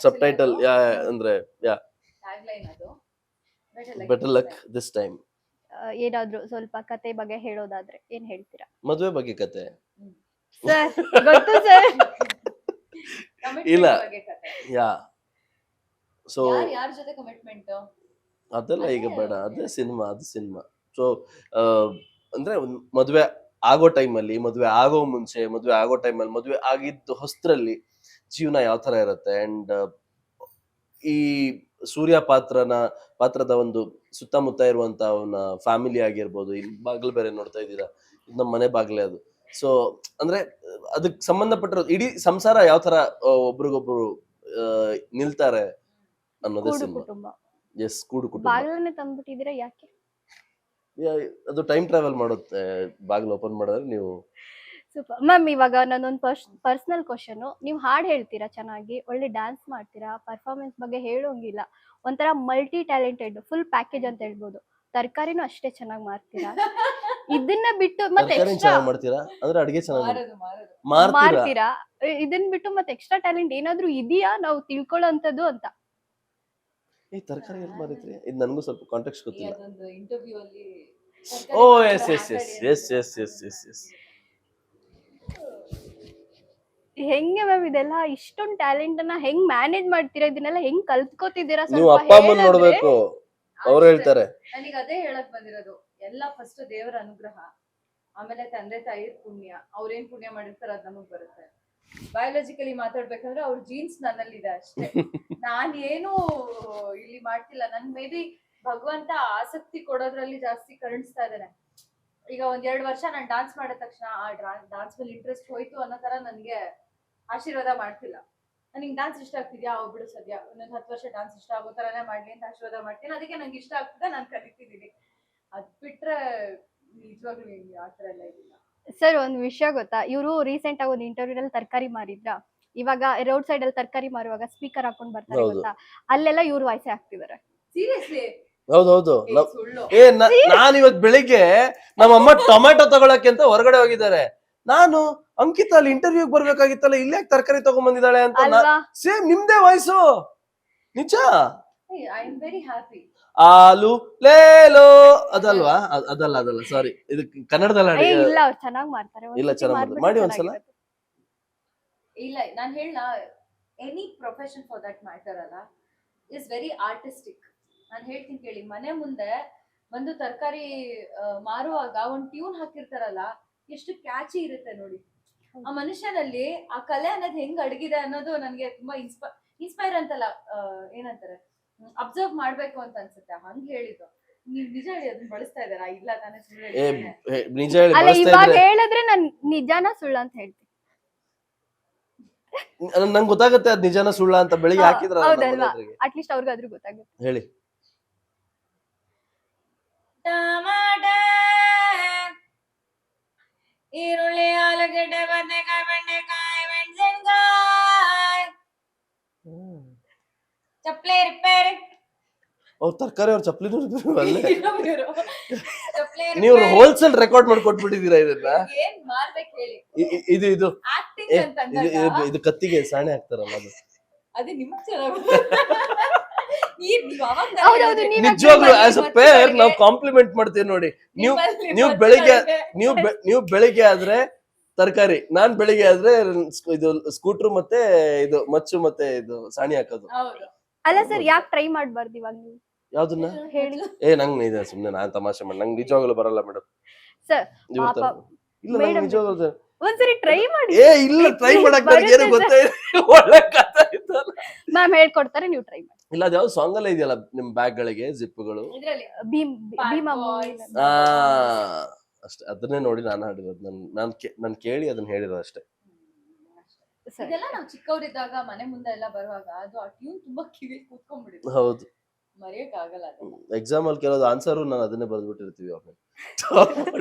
Sub title ಅಂದ್ರೆ ಟ್ಯಾಗ್ಲೈನ್ ಅದು, ಬೆಟರ್ ಲಕ್ ದಿಸ್ ಟೈಮ್. ಏನಾದ್ರು ಸ್ವಲ್ಪ ಕತೆ ಬಗ್ಗೆ ಹೇಳೋದಾದ್ರೆ ಏನ್ ಹೇಳ್ತೀರಾ? ಮದುವೆ ಬಗ್ಗೆ ಕತೆ ಸರ್ ಗೊತ್ತು ಸರ್. ಇಲ್ಲ ಯಾ ಸೊ ಯಾರ ಜೊತೆ ಕಮಿಟ್ಮೆಂಟ್ ಅದೆಲ್ಲ ಈಗ ಬೇಡ, ಅದೇ ಸಿನಿಮಾ, ಅದು ಸಿನಿಮಾ. ಸೊ ಅಂದ್ರೆ ಮದುವೆ ಆಗೋ ಟೈಮಲ್ಲಿ, ಮದುವೆ ಆಗೋ ಮುಂಚೆ, ಮದುವೆ ಆಗೋ ಟೈಮಲ್ಲಿ, ಮದುವೆ ಆಗಿದ್ದು ಹೊಸದ್ರಲ್ಲಿ ಜೀವನ ಯಾವ ತರ ಇರುತ್ತೆ. ಅಂಡ್ ಈ ಸೂರ್ಯ ಪಾತ್ರದ ಒಂದು ಸುತ್ತಮುತ್ತ ಇರುವಂತ ಅವನ ಫ್ಯಾಮಿಲಿ ಆಗಿರ್ಬೋದು, ಇಲ್ಲಿ ಬಾಗ್ಲು ಬೇರೆ ನೋಡ್ತಾ ಇದ್ದೀರಾ, ಇದು ನಮ್ಮ ಮನೆ ಬಾಗ್ಲೇ ಅದು. ಸೊ ಅಂದ್ರೆ ಅದಕ್ಕೆ ಸಂಬಂಧಪಟ್ಟಿರೋ ಇಡೀ ಸಂಸಾರ ಯಾವ ತರ ಒಬ್ರಿಗೊಬ್ರು ನಿಲ್ತಾರೆ ಅನ್ನೋದೇ ಸಿನಿಮಾ. ಎಸ್, ಕೂಡು ಕುಟುಂಬ. ಬಾಗ್ಲನ್ನೇ ತಂದ್ಬಿಟ್ಟಿದ್ದೀರಾ, ಯಾಕೆ? ಅದು ಟೈಮ್ ಟ್ರಾವೆಲ್ ಮಾಡುತ್ತೆ, ಬಾಗಿಲು ಓಪನ್ ಮಾಡಿದ್ರೆ ನೀವು. Super ma'am. ಇವಾಗ ನನ್ನೊಂದು ಪರ್ಸನಲ್ ಕ್ವಶನ್, ನೀವು ಹಾಡು ಹೇಳ್ತೀರಾ ಚೆನ್ನಾಗಿ, ಒಳ್ಳೆ ಡ್ಯಾನ್ಸ್ ಮಾಡ್ತೀರಾ, ಪರ್ಫಾರ್ಮೆನ್ಸ್ ಬಗ್ಗೆ ಹೇಳೋಂಗಿಲ್ಲ, ಒಂಥರ ಮಲ್ಟಿ ಟ್ಯಾಲೆಂಟೆಡ್, ಫುಲ್ ಪ್ಯಾಕೇಜ್ ಅಂತ ಹೇಳ್ಬೋದು. ತರಕಾರಿನೂ ಅಷ್ಟೇ ಚೆನ್ನಾಗಿ ಮಾಡ್ತೀರಾ. ಇದನ್ನ ಬಿಟ್ಟು ಮತ್ತೆ ಎಕ್ಸ್ಟ್ರಾ ಮಾಡ್ತೀರಾ ಅಂದ್ರೆ ಅಡಿಗೆ ಚೆನ್ನಾಗಿ ಮಾಡ್ತೀರಾ, ಇದನ್ನ ಬಿಟ್ಟು ಮತ್ತೆ ಎಕ್ಸ್ಟ್ರಾ ಟ್ಯಾಲೆಂಟ್ ಏನಾದ್ರೂ ಇದೆಯಾ ನಾವು ತಿಳ್ಕೊಳ್ಳೋಂಥದ್ದು ಅಂತ? ಈ ತರಕಾರಿ ಎಲ್ಲಿ ಮಾರಿದ್ರಿ? ಇದು ನನಗೂ ಸ್ವಲ್ಪ ಕಾಂಟೆಕ್ಸ್ಟ್ ಗೊತ್ತಿಲ್ಲ. ಅದೊಂದು ಇಂಟರ್ವ್ಯೂ ಅಲ್ಲಿ ಓ yes yes yes yes yes yes yes yes. ಹೆಂಗೆ ಮ್ಯಾಮ್ ಇದೆಲ್ಲ ಇಷ್ಟೊಂದು ಟ್ಯಾಲೆಂಟ್ ಅನ್ನ ಹೆಂಗ್ ಮ್ಯಾನೇಜ್ ಮಾಡ್ತೀರಾ? ಇದನ್ನೆಲ್ಲ ಹೆಂಗ್ ಕಲ್ತ್ಕೋತಿದ್ದೀರಾ? ನೀವು ಅಪ್ಪ ಅಮ್ಮನ್ ನೋಡ್ಬೇಕು, ಅವ್ರು ಹೇಳ್ತಾರೆ. ನನಗೆ ಅದೇ ಹೇಳಕ್ ಬಂದಿರೋದು, ಎಲ್ಲ ಫಸ್ಟ್ ದೇವರ ಅನುಗ್ರಹ, ಆಮೇಲೆ ತಂದೆ ತಾಯಿ ಪುಣ್ಯ. ಅವ್ರೇನ್ ಪುಣ್ಯ ಮಾಡಿರ್ತಾರ ಅದ್ ನಮಗ್ ಬರುತ್ತೆ. ಬಯಾಲಜಿಕಲಿ ಮಾತಾಡ್ಬೇಕಂದ್ರೆ ಅವ್ರ ಜೀನ್ಸ್ ನನ್ನಲ್ಲಿದೆ ಅಷ್ಟೇ. ನಾನೇನು ಇಲ್ಲಿ ಮಾಡ್ತಿಲ್ಲ. ನನ್ ಮೇ ಬಿ ಭಗವಂತ ಆಸಕ್ತಿ ಕೊಡೋದ್ರಲ್ಲಿ ಜಾಸ್ತಿ ಕರುಣಿಸ್ತಾ ಇದ್ದಾನೆ. ಈಗ 1-2 ವರ್ಷ ನಾನು ಡಾನ್ಸ್ ಮಾಡಿದ ತಕ್ಷಣ ಆ ಡಾನ್ಸ್ ಮೇಲೆ ಇಂಟ್ರೆಸ್ಟ್ ಹೋಯ್ತು ಅನ್ನೋ ತರ ನನ್ಗೆ ಆಶೀರ್ವಾದ ಮಾಡ್ತಿಲ್ಲ. ನನಗೆ ಡಾನ್ಸ್ ಇಷ್ಟ ಆಗ್ತಿದ್ಯಾ, ಬಿಡು ಸದ್ಯ ಇನ್ನೊಂದು 10 ವರ್ಷ ಡಾನ್ಸ್ ಇಷ್ಟ ಆಗೋ ತರಾನೇ ಮಾಡ್ಲಿ ಅಂತ ಆಶೀರ್ವಾದ ಮಾಡ್ತೀನಿ. ಅದಕ್ಕೆ ನಂಗೆ ಇಷ್ಟ ಆಗ್ತದೆ, ನಾನು ಕಲಿತಿದ್ದೀನಿ. ಅದ್ ಬಿಟ್ರೆ ನಿಜವಾಗ್ಲೂ ಆ ತರ ಎಲ್ಲ ಇದಿಲ್ಲ. ಸರ್ ಒಂದ್ ವಿಷಯ ಗೊತ್ತಾ, ಇವರು ರೀಸೆಂಟ್ ಆಗಿ ಒಂದು ಇಂಟರ್ವ್ಯೂನಲ್ಲಿ ತರಕಾರಿ ಮಾರಿದ್ರ. ಇವಾಗ ರೋಡ್ ಸೈಡ್ ಅಲ್ಲಿ ತರಕಾರಿ ಮಾರುವಾಗ ಸ್ಪೀಕರ್ ಹಾಕೊಂಡ್ ಬರ್ತಾರೆ ಗೊತ್ತಾ, ಅಲ್ಲೆಲ್ಲ ಇವ್ರು ವಾಯ್ಸೆ ಹಾಕ್ತಿದಾರೆ. ಸೀರಿಯಸ್ಲಿ? ಹೌದೌದು. ನಾನ್ ಇವತ್ ಬೆಳಿಗ್ಗೆ ನಮ್ಮಮ್ಮ ಟೊಮ್ಯಾಟೊ ತಗೊಳಕ್ಕೆ ಅಂತ ಹೊರಗಡೆ ಹೋಗಿದ್ದಾರೆ. ನಾನು ಅಂಕಿತ ಅಲ್ಲಿ ಇಂಟರ್ವ್ಯೂಗ್ ಬರ್ಬೇಕಾಗಿತ್ತಲ್ಲ, ಇಲ್ಲೇ ತರಕಾರಿ ತಗೊಂಡ್ ಬಂದಿದ್ದಾಳೆ ಅಂತ. ಸೇಮ್ ನಿಮ್ದೇ ವಾಯ್ಸು, ನಿಜ. I am very happy. ಆಲು ಲೇಲೋ ಅದಲ್ವಾ? ಅದಲ್ಲ ಸಾರಿ, ಇದು ಕನ್ನಡದಲ್ಲಿ ಇಲ್ಲ, ಅವ್ರು ಚೆನ್ನಾಗಿ ಮಾಡ್ತಾರೆ. ಇಲ್ಲ, ಚೆನ್ನಾಗಿ ಮಾಡಿ ಒಂದ್ಸಲ. ಇಲ್ಲ ನಾನ್ ಹೇಳ any profession for that matter ಅಲ್ಲ ಇಸ್ ವೆರಿ ಆರ್ಟಿಸ್ಟಿಕ್. ನಾನು ಹೇಳ್ತೀನಿ ಕೇಳಿ, ಮನೆ ಮುಂದೆ ಬಂದು ತರಕಾರಿ ಮಾರುವಾಗ ಒಂದ್ ಟ್ಯೂನ್ ಹಾಕಿರ್ತಾರಲ್ಲ, ಎಷ್ಟು ಕ್ಯಾಚಿ ಇರುತ್ತೆ ನೋಡಿ. ಆ ಮನುಷ್ಯನಲ್ಲಿ ಆ ಕಲೆ ಅನ್ನೋದು ಹೆಂಗ್ ಅಡಗಿದೆ ಅನ್ನೋದು ನನ್ಗೆ ತುಂಬಾ ಇನ್ಸ್ಪೈರ್ ಅಂತಲ್ಲ, ಏನಂತಾರೆ, ಅಬ್ಸರ್ವ್ ಮಾಡ್ಬೇಕು ಅಂತ ಅನ್ಸುತ್ತೆ. ಹಂಗ್ ಹೇಳಿದ್ದು. ನೀವ್ ನಿಜ ಹೇಳಿ ಅದನ್ನ ಬಳಸ್ತಾ ಇದಾರಾ? ಇಲ್ಲ ತಾನೇ, ಸುಳ್ಳು ಹೇಳ್ತಾನೆ. ನಿಜ ಹೇಳಿ ಅಲ್ಲ ಬಳಸ್ತಾ ಇವಾಗ ಇದ್ರೆ ಹೇಳಿದ್ರೆ ನಾನ್ ನಿಜಾನ ಸುಳ್ಳ ಅಂತ ಹೇಳ್ತೀನಿ. ನಂಗೆ ಗೊತ್ತಾಗುತ್ತೆ ಅದ್ ನಿಜಾನ ಸುಳ್ಳ ಅಂತ. ಬೆಳಿಗ್ಗೆ ಹಾಕಿದ್ರ ಹೌದಲ್ವಾ, ಅಟ್ಲೀಸ್ಟ್ ಅವ್ರಿಗಾದ್ರೂ ಗೊತ್ತಾಗುತ್ತೆ. ಹೇಳಿ. ಟಮಾಟ, ಈರುಳ್ಳಿ, ಆಲೂಗಡ್ಡೆ, ಬದನೆಕಾಯಿ, ಬೆಂಡೆಕಾಯಿ, ಮೆಣಸಿನ್ಕಾಯಿ, ಚಪ್ಲಿ ರಿಪೇರಿ. ಅವ್ರ ತರಕಾರಿ ಅವ್ರ ಚಪ್ಲಿನೂ ಅಲ್ಲೇ. ಚಪ್ಲಿ ನೀವು ಹೋಲ್ಸೇಲ್ ರೆಕಾರ್ಡ್ ಮಾಡ್ಕೊಟ್ಬಿಟ್ಟಿದೀರಾ ಇದನ್ನ. ಏನ್ ಮಾಡ್ಬೇಕು ಹೇಳಿ? ಇದು ಇದು ಆಕ್ಟಿಂಗ್ ಅಂತ ಅಂದಾಗ ಇದು ಕತ್ತಿಗೆ ಸಾಣೆ ಹಾಕ್ತಾರಲ್ಲ ಅದು. ಅದು ನಿಮ್ಗ್ ಚೆನ್ನಾಗಿ ಹೌದೌದು, ನೀವ್ ನಿಜವಾಗ್ಲೂ ಆಸ್ ಅ ಪೇರ್ ನಾವು ಕಾಂಪ್ಲಿಮೆಂಟ್ ಮಾಡ್ತೀವಿ ನೋಡಿ. ನೀವು ಬೆಳಿಗ್ಗೆ ಆದ್ರೆ ತರಕಾರಿ, ನಾನ್ ಬೆಳಿಗ್ಗೆ ಆದ್ರೆ ಇದು ಸ್ಕೂಟ್ರು ಮತ್ತೆ ಇದು ಮಚ್ಚು ಮತ್ತೆ ಇದು ಸಾಣಿ ಹಾಕೋದು. ಅಲ್ಲ ಸರ್, ಯಾಕೆ ಟ್ರೈ ಮಾಡ್ಬಾರ್ದು ಇವಾಗ ನೀವು? ಯಾವ್ದನ್ನ ಹೇಳಿ ನಂಗೆ ಇದೆ ಸುಮ್ನೆ ನಾನ್ ತಮಾಷೆ ಮಾಡಿ, ನಂಗೆ ನಿಜವಾಗ್ಲೂ ಬರಲ್ಲ ಮೇಡಮ್. ಸರ್. ಇಲ್ಲ ನಂಗೆ ನಿಜವಾಗ್ಲೂ ಒಂದ್ಸರಿ ಟ್ರೈ ಮಾಡಿ. ಇಲ್ಲ ಟ್ರೈ ಮಾಡಕ್ ನನಗೆ ಏನು ಗೊತ್ತೇ ಒಳ್ಳೆ ಕಥೆ ಇತ್ತಲ್ಲ. ಮ್ಯಾಮ್ ಹೇಳ್ಕೊಡ್ತಾರೆ, ನೀವು ಟ್ರೈ ಮಾಡಿ. ಇಲ್ಲ ಅದ್ ಯಾವ್ದು ಸಾಂಗ್ ಅಲ್ಲ ಇದೆಯಲ್ಲ ನಿಮ್ ಬ್ಯಾಗ್ ಗಳಿಗೆ ಜಿಪ್ಗಳು. ಭೀಮಾ ಅಷ್ಟೇ, ಅದನ್ನೇ ನೋಡಿ ನಾನು ಹಾಡಿರೋದು. ನಾನ್ ಕೇಳಿ ಅದನ್ನ ಹೇಳಿರೋದು ಅಷ್ಟೇ. ಇದೆಲ್ಲ ನಾವು ಚಿಕ್ಕವರಿದ್ದಾಗ ಮನೆ ಮುಂದೆ ಎಲ್ಲ ಬರುವಾಗ ಅದು ಆ ಟ್ಯೂನ್ ತುಂಬಾ ಕಿವಿ ಕೂತ್ಕೊಂಡ್ಬಿಡುತ್ತೆ. ಹೌದು, ಮರೆಯಕ್ ಆಗಲ್ಲ ಅದನ್ನ. ಎಕ್ಸಾಮ್ ಅಲ್ಲಿ ಕೆಲವು ಆನ್ಸರ್ ನಾನು ಅದನ್ನೇ ಬರ್ದ್ಬಿಟ್ಟಿರ್ತೀವಿ.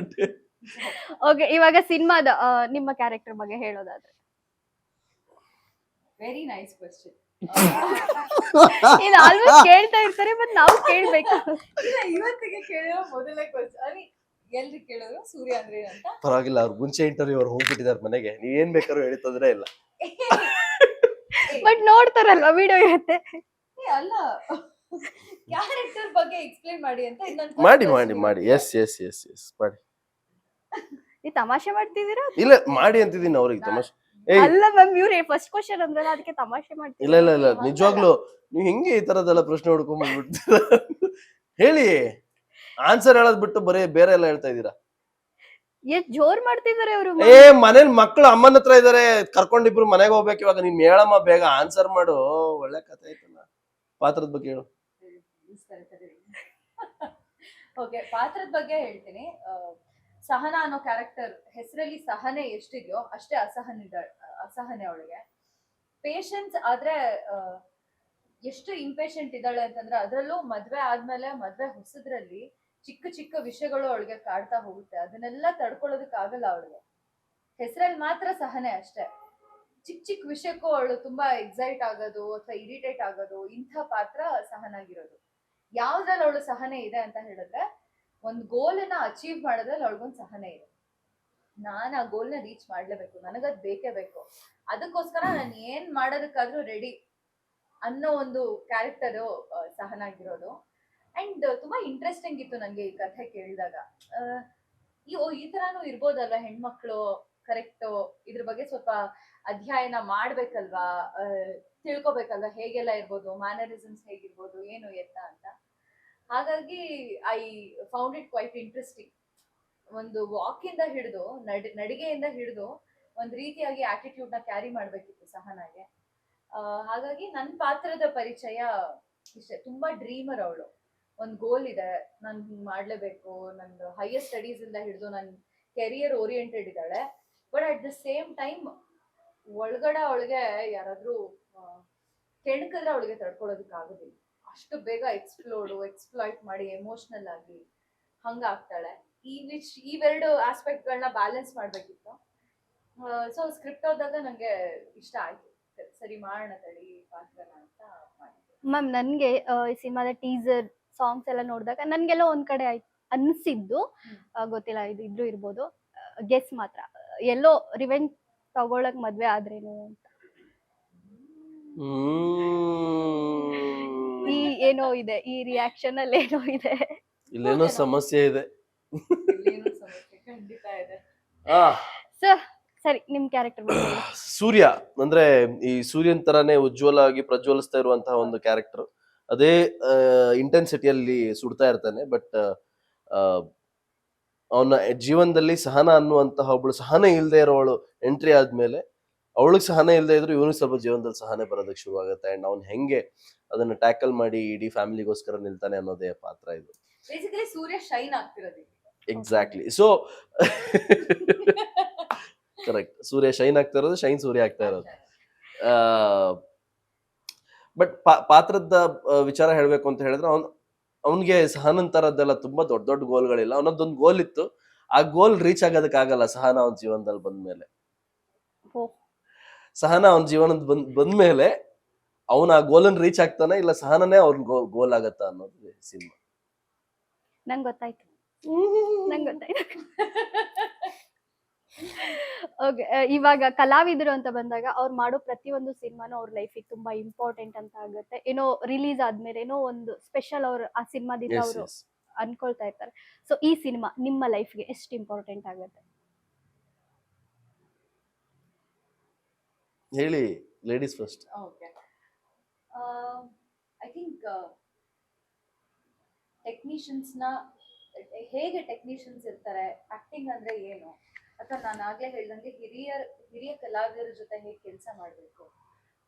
ಓಕೆ, ಇವಾಗ ಸಿನಿಮಾದ ನಿಮ್ಮ ಕ್ಯಾರೆಕ್ಟರ್ ಬಗ್ಗೆ ಹೇಳೋದಾದ್ರೆ. Very nice question. ಇದು ಆಲ್ಮೋಸ್ಟ್ ಕೇಳ್ತಾ ಇರ್ತಾರೆ, ಬಟ್ ನಾವು ಕೇಳ್ಬೇಕು. ಇವತ್ತಿಗೆ ಕೇಳಿರೋ ಮೊದಲನೇ ಕ್ವೆಶ್ಚನ್. ಎಲ್ರಿ ಕೇಳೋರು ಸೂರ್ಯ ಅಂದ್ರೆ ಅಂತ. ಪರವಾಗಿಲ್ಲ, ಅವ್ರು ಮುಂಚೆ ಇಂಟರ್ವ್ಯೂ ಅವ್ರು ಹೋಗ್ಬಿಟ್ಟಿದ್ದಾರೆ ಮನೆಗೆ. ನೀವ್ ಏನ್ ಬೇಕಾದ್ರೂ ಹೇಳಿ ತೊಂದ್ರೆ ಇಲ್ಲ. ಬಟ್ ನೋಡ್ತಾರಲ್ವಾ, ವಿಡಿಯೋ ಇರುತ್ತೆ. ಅಲ್ಲ, ಕ್ಯಾರೆಕ್ಟರ್ ಬಗ್ಗೆ ಎಕ್ಸ್ಪ್ಲೇನ್ ಮಾಡಿ ಅಂತ ಇನ್ನೊಂದು ಮಾಡಿ ಎಸ್ ಮಾಡಿ. ಈ ತಮಾಷೆ ಮಾಡ್ತಿದ್ದೀರಾ? ಇಲ್ಲ ಮಾಡಿ ಅಂತಿದ್ದೀನಿ ಅವ್ರಿಗೆ ತಮಾಷೆ. ಅಲ್ಲ ಮ್ಯಾಮ್, ಇವ್ರೆ ಫಸ್ಟ್ ಕ್ವಶನ್ ಅಂದ್ರಲ್ಲ, ಅದಕ್ಕೆ ತಮಾಷೆ ಮಾಡ್ತೀನಿ. ಇಲ್ಲ ನಿಜವಾಗ್ಲು ನೀವ್ ಹೆಂಗೆ ಈ ತರದೆಲ್ಲ ಪ್ರಶ್ನೆ ಹುಡ್ಕೊಂಡ್ ಬಂದ್ಬಿಡ್ತೀರ? ಹೇಳಿ, ಆನ್ಸರ್ ಹೇಳೋದ್ ಬಿಟ್ಟು ಬರೀ ಬೇರೆ ಎಲ್ಲ ಹೇಳ್ತಾ ಇದೀರಾ. ಎಷ್ಟ್ ಜೋರ್ ಮಾಡ್ತಿದಾರೆ ಅವರು. ಮನೇಲಿ ಮಕ್ಕಳು ಅಮ್ಮನ ಹತ್ರ ಇದಾರೆ, ಕರ್ಕೊಂಡಿಬ್ರು ಮನೆಗೆ ಹೋಗ್ಬೇಕು ಇವಾಗ. ನೀನ್ ಹೇಳಮ್ಮ, ಬೇಗ ಆನ್ಸರ್ ಮಾಡು. ಒಳ್ಳೆ ಕಥೆ ಐತಲ್ಲ. ಪಾತ್ರದ ಬಗ್ಗೆ ಹೇಳು. ಓಕೆ, ಪಾತ್ರದ ಬಗ್ಗೆ ಹೇಳ್ತೀನಿ. ಸಹನಾ ಅನ್ನೋ ಕ್ಯಾರೆಕ್ಟರ್ ಹೆಸರಲ್ಲಿ ಸಹನೆ ಎಷ್ಟಿದೆಯೋ ಅಷ್ಟೇ ಅಸಹನೆ ಅವಳಿಗೆ. ಪೇಷನ್ಸ್ ಆದ್ರೆ ಎಷ್ಟು ಇಂಪೇಷಂಟ್ ಇದ್ದಾಳೆ ಅಂತಂದ್ರೆ, ಅದ್ರಲ್ಲೂ ಮದ್ವೆ ಆದ್ಮೇಲೆ ಮದ್ವೆ ಹೊಸದ್ರಲ್ಲಿ ಚಿಕ್ಕ ಚಿಕ್ಕ ವಿಷಯಗಳು ಅವಳಿಗೆ ಕಾಡ್ತಾ ಹೋಗುತ್ತೆ. ಅದನ್ನೆಲ್ಲ ತಡ್ಕೊಳ್ಳೋದಕ್ ಆಗಲ್ಲ ಅವಳಿಗೆ. ಹೆಸರಲ್ಲಿ ಮಾತ್ರ ಸಹನೆ ಅಷ್ಟೇ. ಚಿಕ್ಕ ಚಿಕ್ಕ ವಿಷಯಕ್ಕೂ ಅವಳು ತುಂಬಾ ಎಕ್ಸೈಟ್ ಆಗೋದು ಅಥವಾ ಇರಿಟೇಟ್ ಆಗೋದು, ಇಂಥ ಪಾತ್ರ ಸಹನಾಗಿರೋದು. ಯಾವ್ದ್ರಲ್ಲಿ ಅವಳು ಸಹನೆ ಇದೆ ಅಂತ ಹೇಳಿದ್ರೆ, ಒಂದ್ ಗೋಲ್ನ ಅಚೀವ್ ಮಾಡೋದ್ರಲ್ಲಿ ಅವಳಿಗೊಂದು ಸಹನೆ ಇದೆ. ನಾನ್ ಆ ಗೋಲ್ನ ರೀಚ್ ಮಾಡ್ಲೇಬೇಕು, ನನಗದ್ ಬೇಕೇ ಬೇಕು, ಅದಕ್ಕೋಸ್ಕರ ನಾನು ಏನ್ ಮಾಡೋದಕ್ಕಾದ್ರೂ ರೆಡಿ ಅನ್ನೋ ಒಂದು ಕ್ಯಾರೆಕ್ಟರ್ ಸಹನಾಗಿರೋದು. ಅಂಡ್ ತುಂಬಾ ಇಂಟ್ರೆಸ್ಟಿಂಗ್ ಇತ್ತು ನನ್ಗೆ ಈ ಕಥೆ ಕೇಳಿದಾಗ. ಈ ತರಾನು ಇರ್ಬೋದಲ್ವಾ ಹೆಣ್ಮಕ್ಳು, ಕರೆಕ್ಟ್ ಇದ್ರ ಬಗ್ಗೆ ಸ್ವಲ್ಪ ಅಧ್ಯಯನ ಮಾಡ್ಬೇಕಲ್ವಾ, ತಿಳ್ಕೊಬೇಕಲ್ವಾ ಹೇಗೆಲ್ಲ ಇರ್ಬೋದು, ಮ್ಯಾನರಿಸಮ್ಸ್ ಹೇಗಿರ್ಬೋದು, ಏನು ಎತ್ತ ಅಂತ. ಹಾಗಾಗಿ I found it quite interesting. ಒಂದು ವಾಕ್ ಇಂದ ಹಿಡಿದು ನಡಿಗೆಯಿಂದ ಹಿಡಿದು ಒಂದ್ ರೀತಿಯಾಗಿ ಆಟಿಟ್ಯೂಡ್ ನ ಕ್ಯಾರಿ ಮಾಡ್ಬೇಕಿತ್ತು ಸಹನಾಗೆ. ಹಾಗಾಗಿ ನನ್ನ ಪಾತ್ರದ ಪರಿಚಯ ಇಷ್ಟೇ. ತುಂಬಾ ಡ್ರೀಮರ್ ಅವಳು. ಒಂದ್ ಗೋಲ್ ಇದೆ, ನಾನು ಹಿಂಗ್ ಮಾಡ್ಲೇಬೇಕು, ನಂದು ಹೈಯರ್ ಸ್ಟಡೀಸ್ ಇಂದ ಹಿಡಿದು ನನ್ ಕೆರಿಯರ್ ಓರಿಯೆಂಟೆಡ್ ಇದ್ದಾಳೆ. But at the same time ಒಳಗಡೆ ಅವಳಿಗೆ ಯಾರಾದ್ರೂ ಕೆಣಕಿದ್ರೆ ಅವಳಿಗೆ ತಡ್ಕೊಳ್ಳೋದಕ್ ಆಗೋದಿಲ್ಲ. ಅಷ್ಟು ಬೇಗ ಎಕ್ಸ್ಪ್ಲಾಯ್ಟ್ ಮಾಡಿ ಎಮೋಷನಲ್ ಆಗಿ ಹಂಗಾಗ್ತಾಳೆ. ಇವೆರಡು ಆಸ್ಪೆಕ್ಟ್ ಗಳನ್ನ ಬ್ಯಾಲೆನ್ಸ್ ಮಾಡ್ಬೇಕಿತ್ತು. ಸೊ ಸ್ಕ್ರಿಪ್ಟ್ ಓದಾಗ ನಂಗೆ ಇಷ್ಟ ಆಯ್ತು. ಸರಿ ಮಾಡೋಣ ತಡಿ ಪಾತ್ರನ ಅಂತ ಮಾಡಿದ್ದೆ. ಮ್ಯಾಮ್, ನನ್ಗೆ ಈ ಸಿನಿಮಾದ ಟೀಸರ್ ಸಾಂಗ್ಸ್ ಎಲ್ಲ ನೋಡಿದಾಗ ನನ್ಗೆಲ್ಲ ಒಂದ್ ಕಡೆ ಅನ್ಸಿದ್ದು, ಗೊತ್ತಿಲ್ಲ ಇದು ಇದ್ರೂ ಇರ್ಬೋದು, ಗೆಸ್ ಮಾತ್ರ, ಎಲ್ಲೋ ರಿವೆಂಜ್ ತಗೊಳಕ್ ಮದ್ವೆ ಆದ್ರೇನು ಅಂತ. ಈ ಏನೋ ಇದೆ, ಈ ರಿಯಾಕ್ಷನ್ ಅಲ್ಲಿ ಏನೋ ಇದೆ, ಇಲ್ಲೇನೋ ಸಮಸ್ಯೆ ಇದೆ. ಖಂಡಿತ ಇದೆ. ಸರ್ ಸರಿ, ನಿಮ್ ಕ್ಯಾರೆಕ್ಟರ್ ಬಗ್ಗೆ ಹೇಳಿ. ಸೂರ್ಯ ಅಂದ್ರೆ ಈ ಸೂರ್ಯನ್ ತರಾನೇ ಉಜ್ವಲ ಆಗಿ ಪ್ರಜ್ವಲಿಸ್ತಾ ಇರುವಂತಹ ಒಂದು ಕ್ಯಾರೆಕ್ಟರ್. ಅದೇ ಇಂಟೆನ್ಸಿಟಿಯಲ್ಲಿ ಸುಡ್ತಾ ಇರ್ತಾನೆ. ಬಟ್ ಅವನ ಜೀವನದಲ್ಲಿ ಸಹನ ಅನ್ನುವಂತಹ ಒಬ್ಳು ಸಹನೆ ಇಲ್ಲದೆ ಇರೋವಳು ಎಂಟ್ರಿ ಆದ್ಮೇಲೆ, ಅವಳಿಗೆ ಸಹನೆ ಇಲ್ಲದೆ ಇದ್ರು ಇವನಿಗೆ ಸ್ವಲ್ಪ ಜೀವನದಲ್ಲಿ ಸಹನೆ ಬರೋದಕ್ಕೆ ಶುರು ಆಗುತ್ತೆ. ಅಂಡ್ ಅವ್ನು ಹೆಂಗೆ ಅದನ್ನ ಟ್ಯಾಕಲ್ ಮಾಡಿ ಇಡೀ ಫ್ಯಾಮಿಲಿಗೋಸ್ಕರ ನಿಲ್ತಾನೆ ಅನ್ನೋದೇ ಪಾತ್ರ ಇದು. ಬೇಸಿಕಲಿ ಸೂರ್ಯ ಶೈನ್ ಆಗ್ತಿರೋದು ಇಲ್ಲಿ. ಎಕ್ಸಾಕ್ಟ್ಲಿ. ಸೊ ಕರೆಕ್ಟ್, ಸೂರ್ಯ ಶೈನ್ ಆಗ್ತಾ ಇರೋದು, ಶೈನ್ ಸೂರ್ಯ ಆಗ್ತಾ ಇರೋದು. ಬಟ್ ಪಾತ್ರದ ವಿಚಾರ ಹೇಳ್ಬೇಕು ಅಂತ ಹೇಳಿದ್ರೆ, ಅವನ್ಗೆ ಸಹನನ್ ತರದ್ದೆಲ್ಲ ತುಂಬಾ ದೊಡ್ಡ ದೊಡ್ಡ ಗೋಲ್ಗಳಿಲ್ಲ. ಅವನದೊಂದು ಗೋಲ್ ಇತ್ತು, ಆ ಗೋಲ್ ರೀಚ್ ಆಗೋದಕ್ಕಾಗಲ್ಲ ಸಹನ ಅವನ ಜೀವನದಲ್ಲಿ ಬಂದ್ಮೇಲೆ. ಓ, ಸಹನ ಅವನ ಜೀವನದ ಬಂದ್ಮೇಲೆ ಅವನ ಆ ಗೋಲನ್ ರೀಚ್ ಆಗ್ತಾನೆ, ಇಲ್ಲ ಸಹನನೇ ಅವ್ನ ಗೋಲ್ ಆಗತ್ತ ಅನ್ನೋದು ಸಿನಿಮಾ. ನಂಗೆ ಗೊತ್ತಾಯ್ತು. ಓಕೆ, ಇವಾಗ ಕಲಾವಿದರು ಅಂತ ಬಂದಾಗ ಅವ್ರು ಮಾಡೋ ಪ್ರತಿಯೊಂದು ಸಿನಿಮಾನು ಅವ್ರ ಲೈಫಿಗೆ ತುಂಬಾ ಇಂಪಾರ್ಟೆಂಟ್ ಅಂತ ಆಗುತ್ತೆ. ಏನೋ ರಿಲೀಸ್ ಆದ್ಮೇಲೆ ಏನೋ ಒಂದು ಸ್ಪೆಷಲ್ ಅವ್ರು ಆ ಸಿನಿಮಾದಿಂದ ಅವರು ಅನ್ಕೊಳ್ತಾ ಇರ್ತಾರೆ. ಸೊ ಈ ಸಿನಿಮಾ ನಿಮ್ಮ ಲೈಫ್ಗೆ ಎಷ್ಟು ಇಂಪಾರ್ಟೆಂಟ್ ಆಗುತ್ತೆ? ಹೇಳಿ, ladies first. Okay, I think ಟೆಕ್ನಿಷಿಯನ್ಸ್ನ ಹೇಗೆ ಟೆಕ್ನಿಷಿಯನ್ಸ್ ಇರ್ತಾರೆ, ಆಕ್ಟಿಂಗ್ ಅಂದ್ರೆ ಏನು, ಅಥವಾ ನಾನು ಆಗ್ಲೇ ಹೇಳ್ದಂಗೆ ಹಿರಿಯ ಕಲಾವಿದರ ಜೊತೆ ಹೇಗೆ ಕೆಲಸ ಮಾಡಬೇಕು,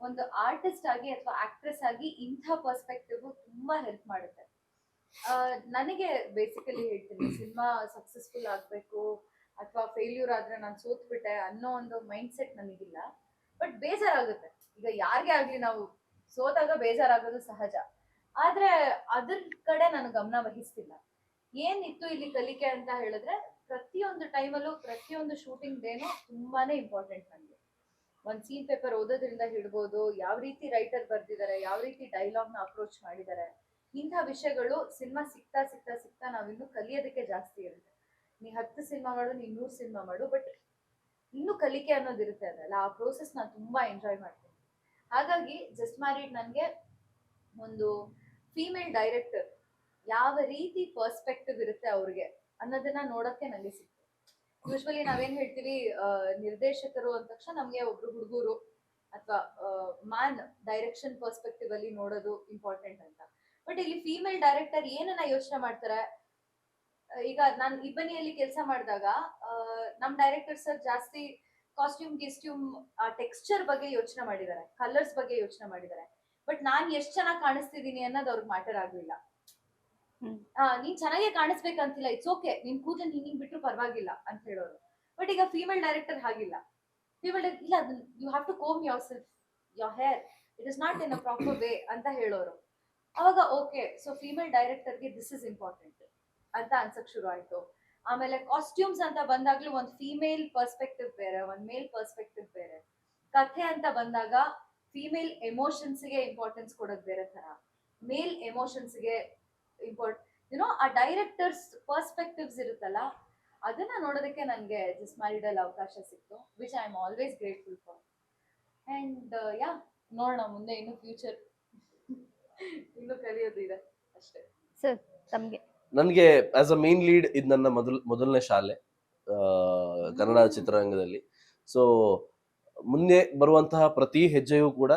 ಒಂದು ಆರ್ಟಿಸ್ಟ್ ಆಗಿ ಅಥವಾ ಆಕ್ಟ್ರೆಸ್ ಆಗಿ ಇಂಥ ಪರ್ಸ್ಪೆಕ್ಟಿವ್ ತುಂಬಾ ಹೆಲ್ಪ್ ಮಾಡುತ್ತೆ. ನನಗೆ ಬೇಸಿಕಲಿ ಹೇಳ್ತೀನಿ, ಸಿನಿಮಾ ಸಕ್ಸಸ್ಫುಲ್ ಆಗಬೇಕು ಅಥವಾ ಫೇಲ್ಯೂರ್ ಆದ್ರೆ ನಾನು ಸೋತ್ಬಿಟ್ಟೆ ಅನ್ನೋ ಒಂದು ಮೈಂಡ್ ಸೆಟ್ ನನಗಿಲ್ಲ. ಬಟ್ ಬೇಜಾರಾಗುತ್ತೆ, ಈಗ ಯಾರಿಗೆ ಆಗ್ಲಿ ನಾವು ಸೋತಾಗ ಬೇಜಾರಾಗೋದು ಸಹಜ. ಆದ್ರೆ ಅದ್ರ ಕಡೆ ನಾನು ಗಮನ ವಹಿಸ್ತಿಲ್ಲ. ಏನಿತ್ತು ಇಲ್ಲಿ ಕಲಿಕೆ ಅಂತ ಹೇಳಿದ್ರೆ, ಪ್ರತಿಯೊಂದು ಟೈಮಲ್ಲೂ ಪ್ರತಿಯೊಂದು ಶೂಟಿಂಗ್ ಡೇನು ತುಂಬಾನೇ ಇಂಪಾರ್ಟೆಂಟ್ ನನಗೆ. ಒಂದು ಸೀನ್ ಪೇಪರ್ ಓದೋದ್ರಿಂದ ಹಿಡ್ಬೋದು, ಯಾವ ರೀತಿ ರೈಟರ್ ಬರ್ದಿದ್ದಾರೆ, ಯಾವ ರೀತಿ ಡೈಲಾಗ್ನ ಅಪ್ರೋಚ್ ಮಾಡಿದ್ದಾರೆ, ಇಂಥ ವಿಷಯಗಳು ಸಿನಿಮಾ ಸಿಗ್ತಾ ಸಿಗ್ತಾ ಸಿಗ್ತಾ ನಾವಿನ್ನೂ ಕಲಿಯೋದಕ್ಕೆ ಜಾಸ್ತಿ ಇರುತ್ತೆ. ನೀ 10 ಸಿನಿಮಾ ಮಾಡು, ನೀ 100 ಸಿನಿಮಾ ಮಾಡು, ಬಟ್ ಇನ್ನೂ ಕಲಿಕೆ ಅನ್ನೋದಿರುತ್ತೆ ಅದಲ್ಲ, ಆ ಪ್ರೋಸೆಸ್ ನಾನು ತುಂಬಾ ಎಂಜಾಯ್ ಮಾಡ್ತೀನಿ. ಹಾಗಾಗಿ ಜಸ್ಟ್ ಮ್ಯಾರಿಡ್ ನನಗೆ ಒಂದು ಫೀಮೇಲ್ ಡೈರೆಕ್ಟರ್ ಯಾವ ರೀತಿ ಪರ್ಸ್ಪೆಕ್ಟಿವ್ ಇರುತ್ತೆ ಅವ್ರಿಗೆ ಅನ್ನೋದನ್ನ ನೋಡಕ್ಕೆ ನನಗೆ ಸಿಕ್ತು. ಯೂಶ್ವಲಿ ನಾವೇನ್ ಹೇಳ್ತೀವಿ, ನಿರ್ದೇಶಕರು ಅಂದ ತಕ್ಷಣ ನಮ್ಗೆ ಒಬ್ರು ಹುಡುಗರು ಅಥವಾ ಮ್ಯಾನ್ ಡೈರೆಕ್ಷನ್ ಪರ್ಸ್ಪೆಕ್ಟಿವ್ ಅಲ್ಲಿ ನೋಡೋದು ಇಂಪಾರ್ಟೆಂಟ್ ಅಂತ. ಬಟ್ ಇಲ್ಲಿ ಫೀಮೇಲ್ ಡೈರೆಕ್ಟರ್ ಏನನ್ನ ಯೋಚನೆ ಮಾಡ್ತಾರೆ, ಈಗ ನಾನು ಇಬ್ಬನಿಯಲ್ಲಿ ಕೆಲಸ ಮಾಡಿದಾಗ ನಮ್ ಡೈರೆಕ್ಟರ್ ಸರ್ ಜಾಸ್ತಿ ಕಾಸ್ಟ್ಯೂಮ್ ಟೆಕ್ಸ್ಚರ್ ಬಗ್ಗೆ ಯೋಚನೆ ಮಾಡಿದ್ದಾರೆ, ಕಲರ್ಸ್ ಬಗ್ಗೆ ಯೋಚನೆ ಮಾಡಿದ್ದಾರೆ. ಬಟ್ ನಾನ್ ಎಷ್ಟ್ ಚೆನ್ನಾಗಿ ಕಾಣಿಸ್ತಿದೀನಿ ಅನ್ನೋದು ಅವ್ರಿಗೆ ಮ್ಯಾಟರ್ ಆಗ್ಲಿಲ್ಲ. ನೀನ್ ಚೆನ್ನಾಗೆ ಕಾಣಿಸ್ಬೇಕಂತಿಲ್ಲ, ಇಟ್ಸ್ ಓಕೆ, ನಿನ್ ಕೂದಲು ಹಿಂಗ್ ಬಿಟ್ರು ಪರವಾಗಿಲ್ಲ ಅಂತ ಹೇಳೋರು. ಬಟ್ ಈಗ ಫೀಮೇಲ್ ಡೈರೆಕ್ಟರ್ ಹಾಗಿಲ್ಲ. ಫೀಮೇಲ್ ಇಲ್ಲ, you have to comb yourself, your hair, it is not in a proper way ಅಂತ ಹೇಳೋರು. ಅವಾಗ ಓಕೆ, ಸೊ ಫೀಮೇಲ್ ಡೈರೆಕ್ಟರ್ಗೆ ದಿಸ್ ಇಸ್ ಇಂಪಾರ್ಟೆಂಟ್ ಅಂತ ಅನ್ಸಕ್ ಶುರು ಆಯ್ತು. ಆಮೇಲೆ ಕಾಸ್ಟ್ಯೂಮ್ಸ್ ಅಂತ ಬಂದಾಗ್ಲೂ ಒಂದು ಫೀಮೇಲ್ ಪರ್ಸ್ಪೆಕ್ಟಿವ್ ಬೇರೆ, ಒಂದು ಮೇಲ್ ಪರ್ಸ್ಪೆಕ್ಟಿವ್ ಬೇರೆ. ಕಥೆ ಅಂತ ಬಂದಾಗ ಫೀಮೇಲ್ ಎಮೋಷನ್ಸ್ಗೆ ಇಂಪಾರ್ಟೆನ್ಸ್ ಕೊಡೋದು ಬೇರೆ ತರ, ಮೇಲ್ ಎಮೋಷನ್ಸ್ಗೆ ಆ ಡೈರೆಕ್ಟರ್ಸ್ ಪರ್ಸ್ಪೆಕ್ಟಿವ್ಸ್ ಇರುತ್ತಲ್ಲ, ಅದನ್ನ ನೋಡೋದಕ್ಕೆ ನನಗೆ ಜಸ್ಟ್ ಮ್ಯಾರಿಡ್ ಅಲ್ಲಿ ಅವಕಾಶ ಸಿಕ್ತು, which I am always grateful for. And yeah, ನೋಡೋಣ ಮುಂದೆ ಇನ್ನು ಫ್ಯೂಚರ್ ಇನ್ನು ಕಲಿಯೋದು ಇದೆ ಅಷ್ಟೇ. ಸರ್ ತಮ್ಗೆ? ನನಗೆ ಆಸ್ ಅ ಮೇನ್ ಲೀಡ್ ಇದು ನನ್ನ ಮೊದಲನೇ ಶಾಲೆ ಕನ್ನಡ ಚಿತ್ರರಂಗದಲ್ಲಿ. ಸೊ ಮುಂದೆ ಬರುವಂತಹ ಪ್ರತಿ ಹೆಜ್ಜೆಯೂ ಕೂಡ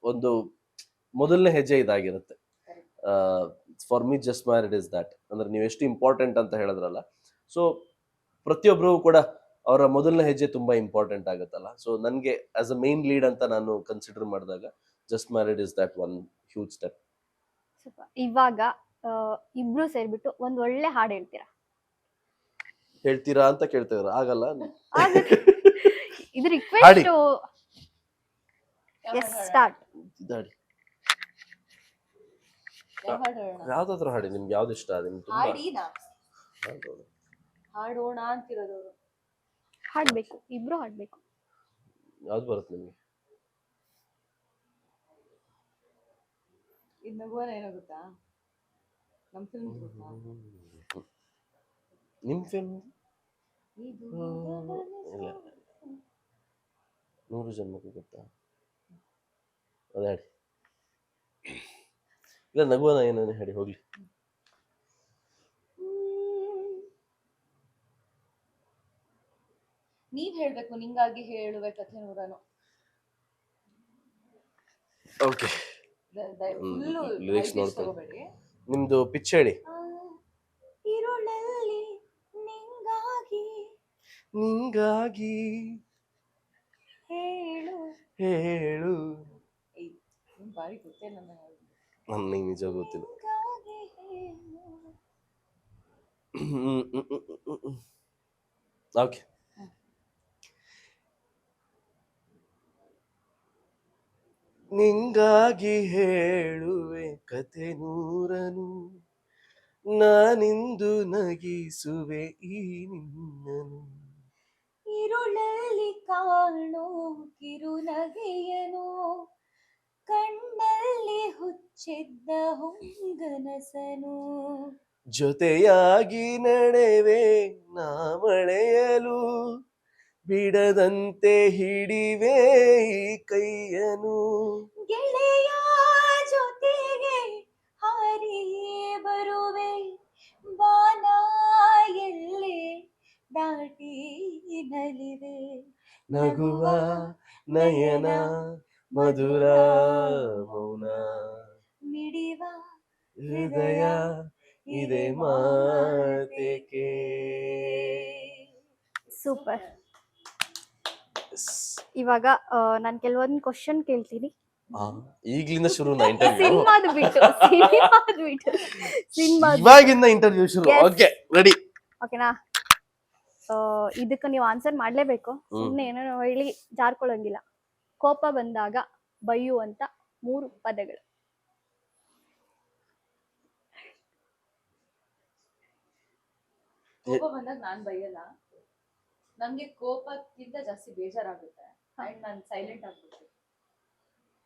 ಒಂದು ಮೊದಲನೇ ಹೆಜ್ಜೆ ಇದಾಗಿರುತ್ತೆ. For me just married is that. ಅಂದ್ರೆ ನೀವು ಎಷ್ಟು ಇಂಪಾರ್ಟೆಂಟ್ ಅಂತ ಹೇಳಿದ್ರಲ್ಲ, ಸೊ ಪ್ರತಿಯೊಬ್ಬರಿಗೂ ಕೂಡ ಅವರ ಮೊದಲನೇ ಹೆಜ್ಜೆ ತುಂಬಾ ಇಂಪಾರ್ಟೆಂಟ್ ಆಗುತ್ತಲ್ಲ. ಸೊ ನನಗೆ ಆಸ್ ಅ ಮೇನ್ ಲೀಡ್ ಅಂತ ನಾನು ಕನ್ಸಿಡರ್ ಮಾಡಿದಾಗ just married is that one huge step. ಇವಾಗ ಇಬ್ರು ಸೇರ್ಬಿಟ್ಟು ಒಂದ್ ಒಳ್ಳೆ ಹಾಡು ಹೇಳ್ತೀರಾ ಅಂತ ಕೇಳ್ತಿದ್ರ, ಆಗಲ್ಲ. ಇದು ರಿಕ್ವೆಸ್ಟ್. S, start. ಯಾವ್ದಾದ್ರು ಹಾಡಿ, ನಿಮ್ಗೆ ಯಾವ್ದು ಇಷ್ಟ? ಹಾಡೋಣ ಅಂತಿರೋದು. ಹಾಡ್ಬೇಕು, ಇಬ್ರು ಹಾಡ್ಬೇಕು. ಯಾವ್ದು ಬರುತ್ತೆ ನಿಮ್ಗೆ? ಇದು ನಗುವನ ಏನೋ ಗೊತ್ತಾ, ನಮ್ ಫಿಲ್ಮ್ ಗೊತ್ತಾ? ನಿಮ್ ಫಿಲ್ಮ್ 100 ಜನ್ಮಕ್ಕೂ ಗೊತ್ತಾ? ಅದೇ ಹಾಡಿ. ಇಲ್ಲ, ನಗುವನ ಏನೇನು ಹೇಳಿ ಹೋಗ್ಲಿ. ನೀವ್ ಹೇಳ್ಬೇಕು, ನಿಂಗಾಗಿ ಹೇಳುವೆ ಕಥೆ ನೂರನು. ಓಕೆ, ಫುಲ್ಲು ಲಿರಿಕ್ಸ್ ನೋಡ್ತಾ ತಗೋಬೇಡಿ. ನಿಮ್ದು ಪಿಚ್ ಹೇಳಿ. ഇരുളಲ್ಲಿ ನಿಂಗಾಗಿ ನಿಂಗಾಗಿ ಹೇಳು. ಹೇಳು. ಬಾರಿ ಗೊತ್ತೇ ನನ್ನ ನನಗೆ ನಿಜ ಗೊತ್ತಿಲ್ಲ. ಓಕೆ, ನಿಂಗಾಗಿ ಹೇಳುವೆ ಕತೆ ನೂರನು, ನಾನಿಂದು ನಗಿಸುವೆ ಈ ನಿನ್ನನು. ഇരുളಲ್ಲಿ ಕಾಣೋ ಕಿರುನಗೆಯನು, ಕಣ್ಣಲ್ಲಿ ಹುಚ್ಚಿದ್ದ ಹೊಂಗನಸನು, ಜೊತೆಯಾಗಿ ನಡೆವೆ ನಾ ಮಳೆಯಲು, ಬಿಡದಂತೆ ಹಿಡಿವೆ ಈ ಕೈಯನು. ಗೆಳೆಯ ಜೊತೆಗೆ ಹಾರಿಯೇ ಬರುವೆ, ಬಾನ ಎಲ್ಲೆ ದಾಟಿ ನಲಿವೆ, ನಗುವ ನಯನ ಮಧುರ ಮೌನ, ಮಿಡಿವ ಹೃದಯ ಇದೆ ಮಾತೆಕೆ. ಸೂಪರ್. ಇವಾಗ ನಾನು ಕೆಲವೊಂದು ಕ್ವಶನ್ ಕೇಳ್ತೀನಿ. ಈಗ್ಲಿಂದ ಶುರುನಾ ಇಂಟರ್ವ್ಯೂ? ಸಿನಿಮಾದ ಬಿಟ್ಟು ಇವಾಗಿಂದ ಇಂಟರ್ವ್ಯೂ ಶುರು. Yes. Okay, ready. ಓಕೆನಾ? ಇದಕ್ಕೆ ನೀವು ಆನ್ಸರ್ ಮಾಡ್ಲೇಬೇಕು. ಸುಮ್ಮನೆ ಏನೋ ಹೇಳಿ ಜಾರ್ಕೊಳ್ಳಂಗಿಲ್ಲ. ಕೋಪ ಬಂದಾಗ ಬೈಯುವಂತ 3 ಪದಗಳು. ಕೋಪ ಬಂದಾಗ ನಾನ್ ಬೈಯಲ್ಲ. ನಂಗೆ ಕೋಪಕ್ಕಿಂತ ಜಾಸ್ತಿ ಬೇಜಾರಾಗುತ್ತೆ ಅಂಡ್ ನಾನು ಸೈಲೆಂಟ್ ಆಗ್ಬಿಡ್ತೀನಿ,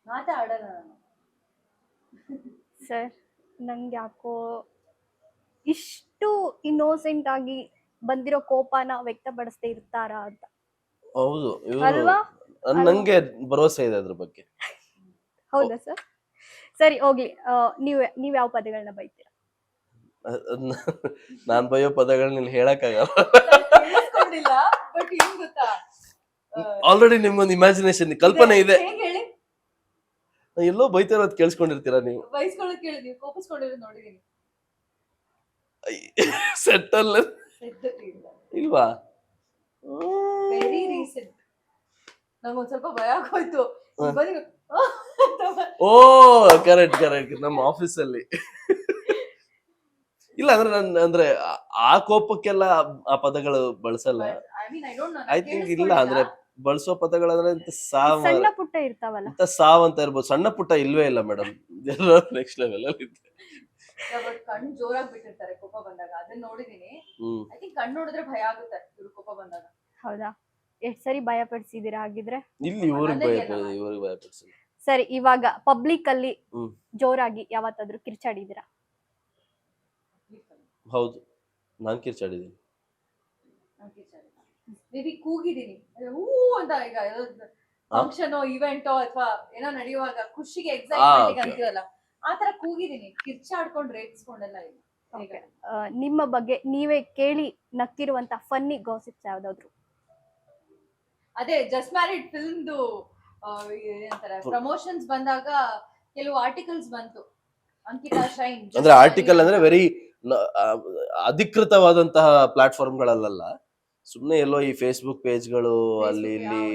ಮಾತಾಡಲ್ಲ ನಾನು. ಸರ್, ನಂಗೆ ಯಾಕೋ ಇಷ್ಟು ಇನ್ನೋಸೆಂಟ್ ಆಗಿ ಬಂದಿರೋ ಕೋಪನ ವ್ಯಕ್ತಪಡಿಸ್ತಾ ಇರ್ತಾರಾ ಅಂತ. ಹೌದು, ಅಲ್ವಾ? ನಂಗೆ ಭರವಸೆ ಇದೆ ಅದ್ರ ಬಗ್ಗೆ. ಹೌದಾ ಸರ್? ಸರಿ ಹೋಗ್ಲಿ. ನೀವ್ ಯಾವ ಪದಗಳನ್ನ ಬೈತೀರಾ? ನಾನ್ ಬಯ್ಯೋ ಪದಗಳನ್ನ ಇಲ್ಲಿ ಹೇಳಕ್ಕಾಗಲ್ಲ. ಕೇಳಿಸ್ಕೊಂಡಿಲ್ಲ, ಬಟ್ ಏನ್ ಗೊತ್ತಾ, ಆಲ್ರೆಡಿ ನಿಮ್ಗೊಂದು ಇಮ್ಯಾಜಿನೇಷನ್ ಕಲ್ಪನೆ ಇದೆ. ಹೇಗ್ ಹೇಳಿ? ಎಲ್ಲೋ ಬೈತಿರೋದ್ ಕೇಳಿಸ್ಕೊಂಡಿರ್ತೀರಾ ನೀವು. ಬೈಸ್ಕೊಳ್ಳೋದ್ ಕೇಳಿ, ನೀವು ಕೋಪಿಸ್ಕೊಂಡಿರೋದು ನೋಡಿದೀನಿ. ಸೆಟ್ ಅಲ್ಲ ಇಲ್ವಾ? ವೆರಿ ರೀಸೆಂಟ್ ನಂಗೊಂದ್ ಸ್ವಲ್ಪ ಭಯ ಆಗೋಯ್ತು. ಓ, ಕರೆಕ್ಟ್. ನಮ್ಮ ಆಫೀಸ್ ಅಲ್ಲಿ ಇಲ್ಲ ಅಂದ್ರೆ ಅಂದ್ರೆ ಆ ಕೋಪಕ್ಕೆಲ್ಲ ಆ ಪದಗಳು ಬಳಸಲ್ಲ. ಐ ಥಿಂಕ್ ಇಲ್ಲ ಅಂದ್ರೆ ಬಳಸೋ ಪದಗಳಂದ್ರೆ ಸಣ್ಣ ಪುಟ್ಟ ಇರ್ತಾವಲ್ಲ, ಸಾವ್ ಅಂತ ಇರ್ಬೋದು. ಸಣ್ಣ ಪುಟ್ಟ ಇಲ್ವೇ ಇಲ್ಲ ಮೇಡಮ್, ನೆಕ್ಸ್ಟ್ ಲೆವೆಲ್ ಅಲ್ಲಿ ಇದೆ. ಕಣ್ಣು ಜೋರಾಗಿ ಬಿಟ್ಟಿರ್ತಾರೆ ಕೋಪ ಬಂದಾಗ, ಅದನ್ನ ನೋಡಿದೀನಿ. ಐ ಥಿಂಕ್ ಕಣ್ಣು ನೋಡಿದ್ರೆ ಭಯ ಆಗುತ್ತೆ ಇವ್ರು ಕೋಪ ಬಂದಾಗ. ಹೌದಾ? ಎಷ್ಟ್ ಸರಿ ಭಯ ಪಡಿಸಿದೀರಾ ಹಾಗಿದ್ರೆ? ಇಲ್ಲಿ ಇವ್ರಿಗೆ ಭಯ ಪಡಿಸಿ. ಸರಿ, ಇವಾಗ ಪಬ್ಲಿಕ್ ಅಲ್ಲಿ ಜೋರಾಗಿ ಯಾವತ್ತಾದ್ರೂ ಕಿರ್ಚಾಡಿದೀರಾ? ಹೌದು, ನಾನ್ ಕಿರ್ಚಾಡಿದ್ದೀನಿ. ಮೇ ಬಿ ಕೂಗಿದೀನಿ, ಹೂ ಅಂತ. ಈಗ ಫಂಕ್ಷನ್ ಇವೆಂಟೋ ಅಥವಾ ಏನೋ ನಡೆಯುವಾಗ ಖುಷಿಗೆ ಎಕ್ಸೈಟ್ಮೆಂಟ್ ಅಂತೀವಲ್ಲ, ಆತರ ಕೂಗಿದೀನಿ. ಕಿರ್ಚಾಡ್ಕೊಂಡು ರೇಗಿಸ್ಕೊಂಡೆಲ್ಲ ಇಲ್ಲ. ನಿಮ್ಮ ಬಗ್ಗೆ ನೀವೇ ಕೇಳಿ ನಕ್ಕಿರುವಂತ ಫನ್ನಿ ಗಾಸಿಪ್ಸ್ ಯಾವ್ದಾದ್ರು? ಅದೇ ಜಸ್ಟ್ ಮ್ಯಾರಿಡ್ ಫಿಲ್ಮ್ದು ಏನಂತಾರೆ, ಪ್ರಮೋಷನ್ಸ್ ಬಂದಾಗ ಕೆಲವು ಆರ್ಟಿಕಲ್ಸ್ ಬಂತು. ಅಂಕಿತಾ ಶೈನ್ ಅಂದ್ರೆ ಆರ್ಟಿಕಲ್ ಅಂದ್ರೆ ವೆರಿ ಅಧಿಕೃತವಾದಂತಹ ಪ್ಲಾಟ್ಫಾರ್ಮ್ ಗಳಲ್ಲ, ಸುಮ್ನೆ ಎಲ್ಲೋ ಈ ಫೇಸ್ಬುಕ್ ಪೇಜ್ಗಳು ಅಲ್ಲಿ ಇಲ್ಲಿ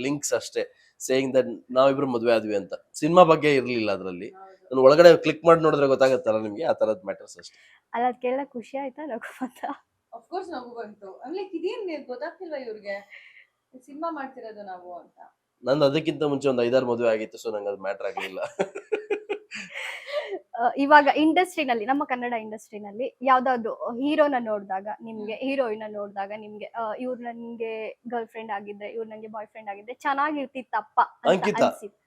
ಲಿಂಕ್ಸ್ ಅಷ್ಟೇ, ಸೇಯಿಂಗ್ ದಟ್ ನಾವಿಬ್ರು ಮದ್ವೆ ಆದ್ವಿ ಅಂತ. ಸಿನಿಮಾ ಬಗ್ಗೆ ಇರ್ಲಿಲ್ಲ ಅದ್ರಲ್ಲಿ. ನಾನು ಒಳಗಡೆ ಕ್ಲಿಕ್ ಮಾಡಿ ನೋಡಿದ್ರೆ ಗೊತ್ತಾಗತ್ತಲ್ಲ ನಿಮ್ಗೆ, ಆ ತರದ್ ಮ್ಯಾಟರ್ಸ್ ಅಷ್ಟೇ. ಅಲ್ಲ, ಅದ್ ಕೇಳಕ್ ಖುಷಿ ಆಯ್ತಾ? ನಗು ಬಂತಾ? ಆಫ್ ಕೋರ್ಸ್ ನಗು ಬಂತು. ಅಂದ್ರೆ ಇದೇನ್ ಗೊತ್ತಾಗ್ತಿಲ್ವಾ ಇವ್ರಿಗೆ ಸಿನಿಮಾ ಮಾಡ್ತಿರೋದು ನಾವು ಅಂತ. ನಂದು ಅದಕ್ಕಿಂತ ಮುಂಚೆ ಒಂದು 5-6 ಮದುವೆ ಆಗಿತ್ತು, ಸೊ ನಂಗೆ ಅದು ಮ್ಯಾಟರ್ ಆಗ್ಲಿಲ್ಲ. ಇವಾಗ ಇಂಡಸ್ಟ್ರಿನಲ್ಲಿ, ನಮ್ಮ ಕನ್ನಡ ಇಂಡಸ್ಟ್ರಿನಲ್ಲಿ ಯಾವ್ದಾದ್ರು ಹೀರೋನ ನೋಡಿದಾಗ ನಿಮ್ಗೆ, ಹೀರೋಯಿನ್ ನೋಡಿದಾಗ ನಿಮ್ಗೆ ಇವ್ರು ನನ್ಗೆ ಗರ್ಲ್ ಫ್ರೆಂಡ್ ಆಗಿದ್ರೆ, ಇವ್ರು ನಂಗೆ ಬಾಯ್ ಫ್ರೆಂಡ್ ಆಗಿದ್ರೆ ಚೆನ್ನಾಗಿರ್ತಿತ್ತಪ್ಪ ಅಂತ ಅಂಕಿತಾ. ಅನ್ಸಿತ್ತು?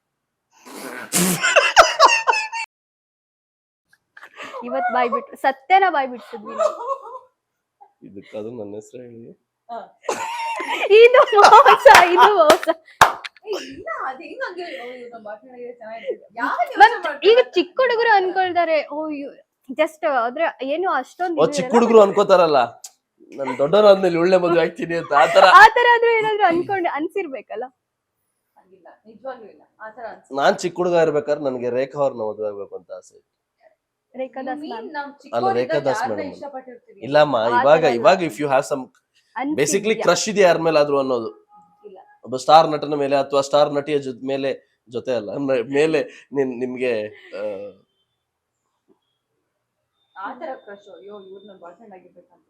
ಇವತ್ ಬಾಯ್ ಬಿಟ್ರು, ಸತ್ಯನ ಬಾಯ್ ಬಿಡ್ಸಿದ್ವಿ ನಾವು. ಇದಕ್ಕಾದ್ರೂ ನನ್ನ ಹೆಸರು ಹೇಳಿ. ಇದು ಮೋಸ, ಇದು ಮೋಸ. ಈಗ ಚಿಕ್ಕ ಹುಡುಗರು ಅನ್ಕೊಳ್ತಾರೆ, ಓ ಜಸ್ಟ್ ಆದ್ರೆ ಏನು ಅಷ್ಟೊಂದು ಚಿಕ್ಕ ಹುಡುಗರು ಅನ್ಕೋತಾರಲ್ಲ, ನನ್ ದೊಡ್ಡವರಾದ್ಮೇಲೆ ಒಳ್ಳೆ ಮದುವೆ ಆಗ್ತೀನಿ ಅಂತ ಆತರ ಆತರ ಆದ್ರೂ ಏನಾದ್ರು ಅನ್ಸಿರ್ಬೇಕಲ್ಲ. ಆಗಿಲ್ಲ, ನಿಜವಾಗ್ಲೂ ಇಲ್ಲ ಆತರ ಅನ್ಸುತ್ತೆ. ನಾನ್ ಚಿಕ್ಕ ಹುಡುಗ ಇರ್ಬೇಕಾದ್ರೆ ನನ್ಗೆ ರೇಖಾ ಅವ್ರನ್ನ ಮದುವೆ ಆಗ್ಬೇಕು ಅಂತ ಆಸೆ ಇತ್ತು. ರೇಖಾದಾಸ್ ಮ್ಯಾಮ್ ನಾವ್ ಅಲ್ಲ, ರೇಖಾ ಚಿಕ್ಕವರಿದ್ದಾಗ ದಾಸ್ ಯಾರನ್ನ madam. ಇಷ್ಟಪಟ್ಟಿರ್ತೀವಿ? ಇಲ್ಲಮ್ಮ, ಆ ಇವಾಗ ಥರ ಇವಾಗ ಅಲ್ಲ. If you have some basically ಅನ್ಸಿದ್ಯಾ? ಕ್ರಶ್ ಇದೆ ಯಾರ ಮೇಲಾದ್ರೂ ಅನ್ನೋದು, ಇಲ್ಲ. ಒಬ್ಬ ಸ್ಟಾರ್ ನಟನ ಮೇಲೆ ಅಥವಾ ಸ್ಟಾರ್ ನಟಿಯ ಮೇಲೆ, ಜೊತೆ ಅಲ್ಲ ಮೇಲೆ ನಿಮ್ಗೆ ಆತರ ಕ್ರಶ್, ಅಯ್ಯೋ ಇವ್ರು ನನ್ ಬಾಯ್ ಫ್ರೆಂಡ್ ಆಗಿರ್ಬೇಕಂತ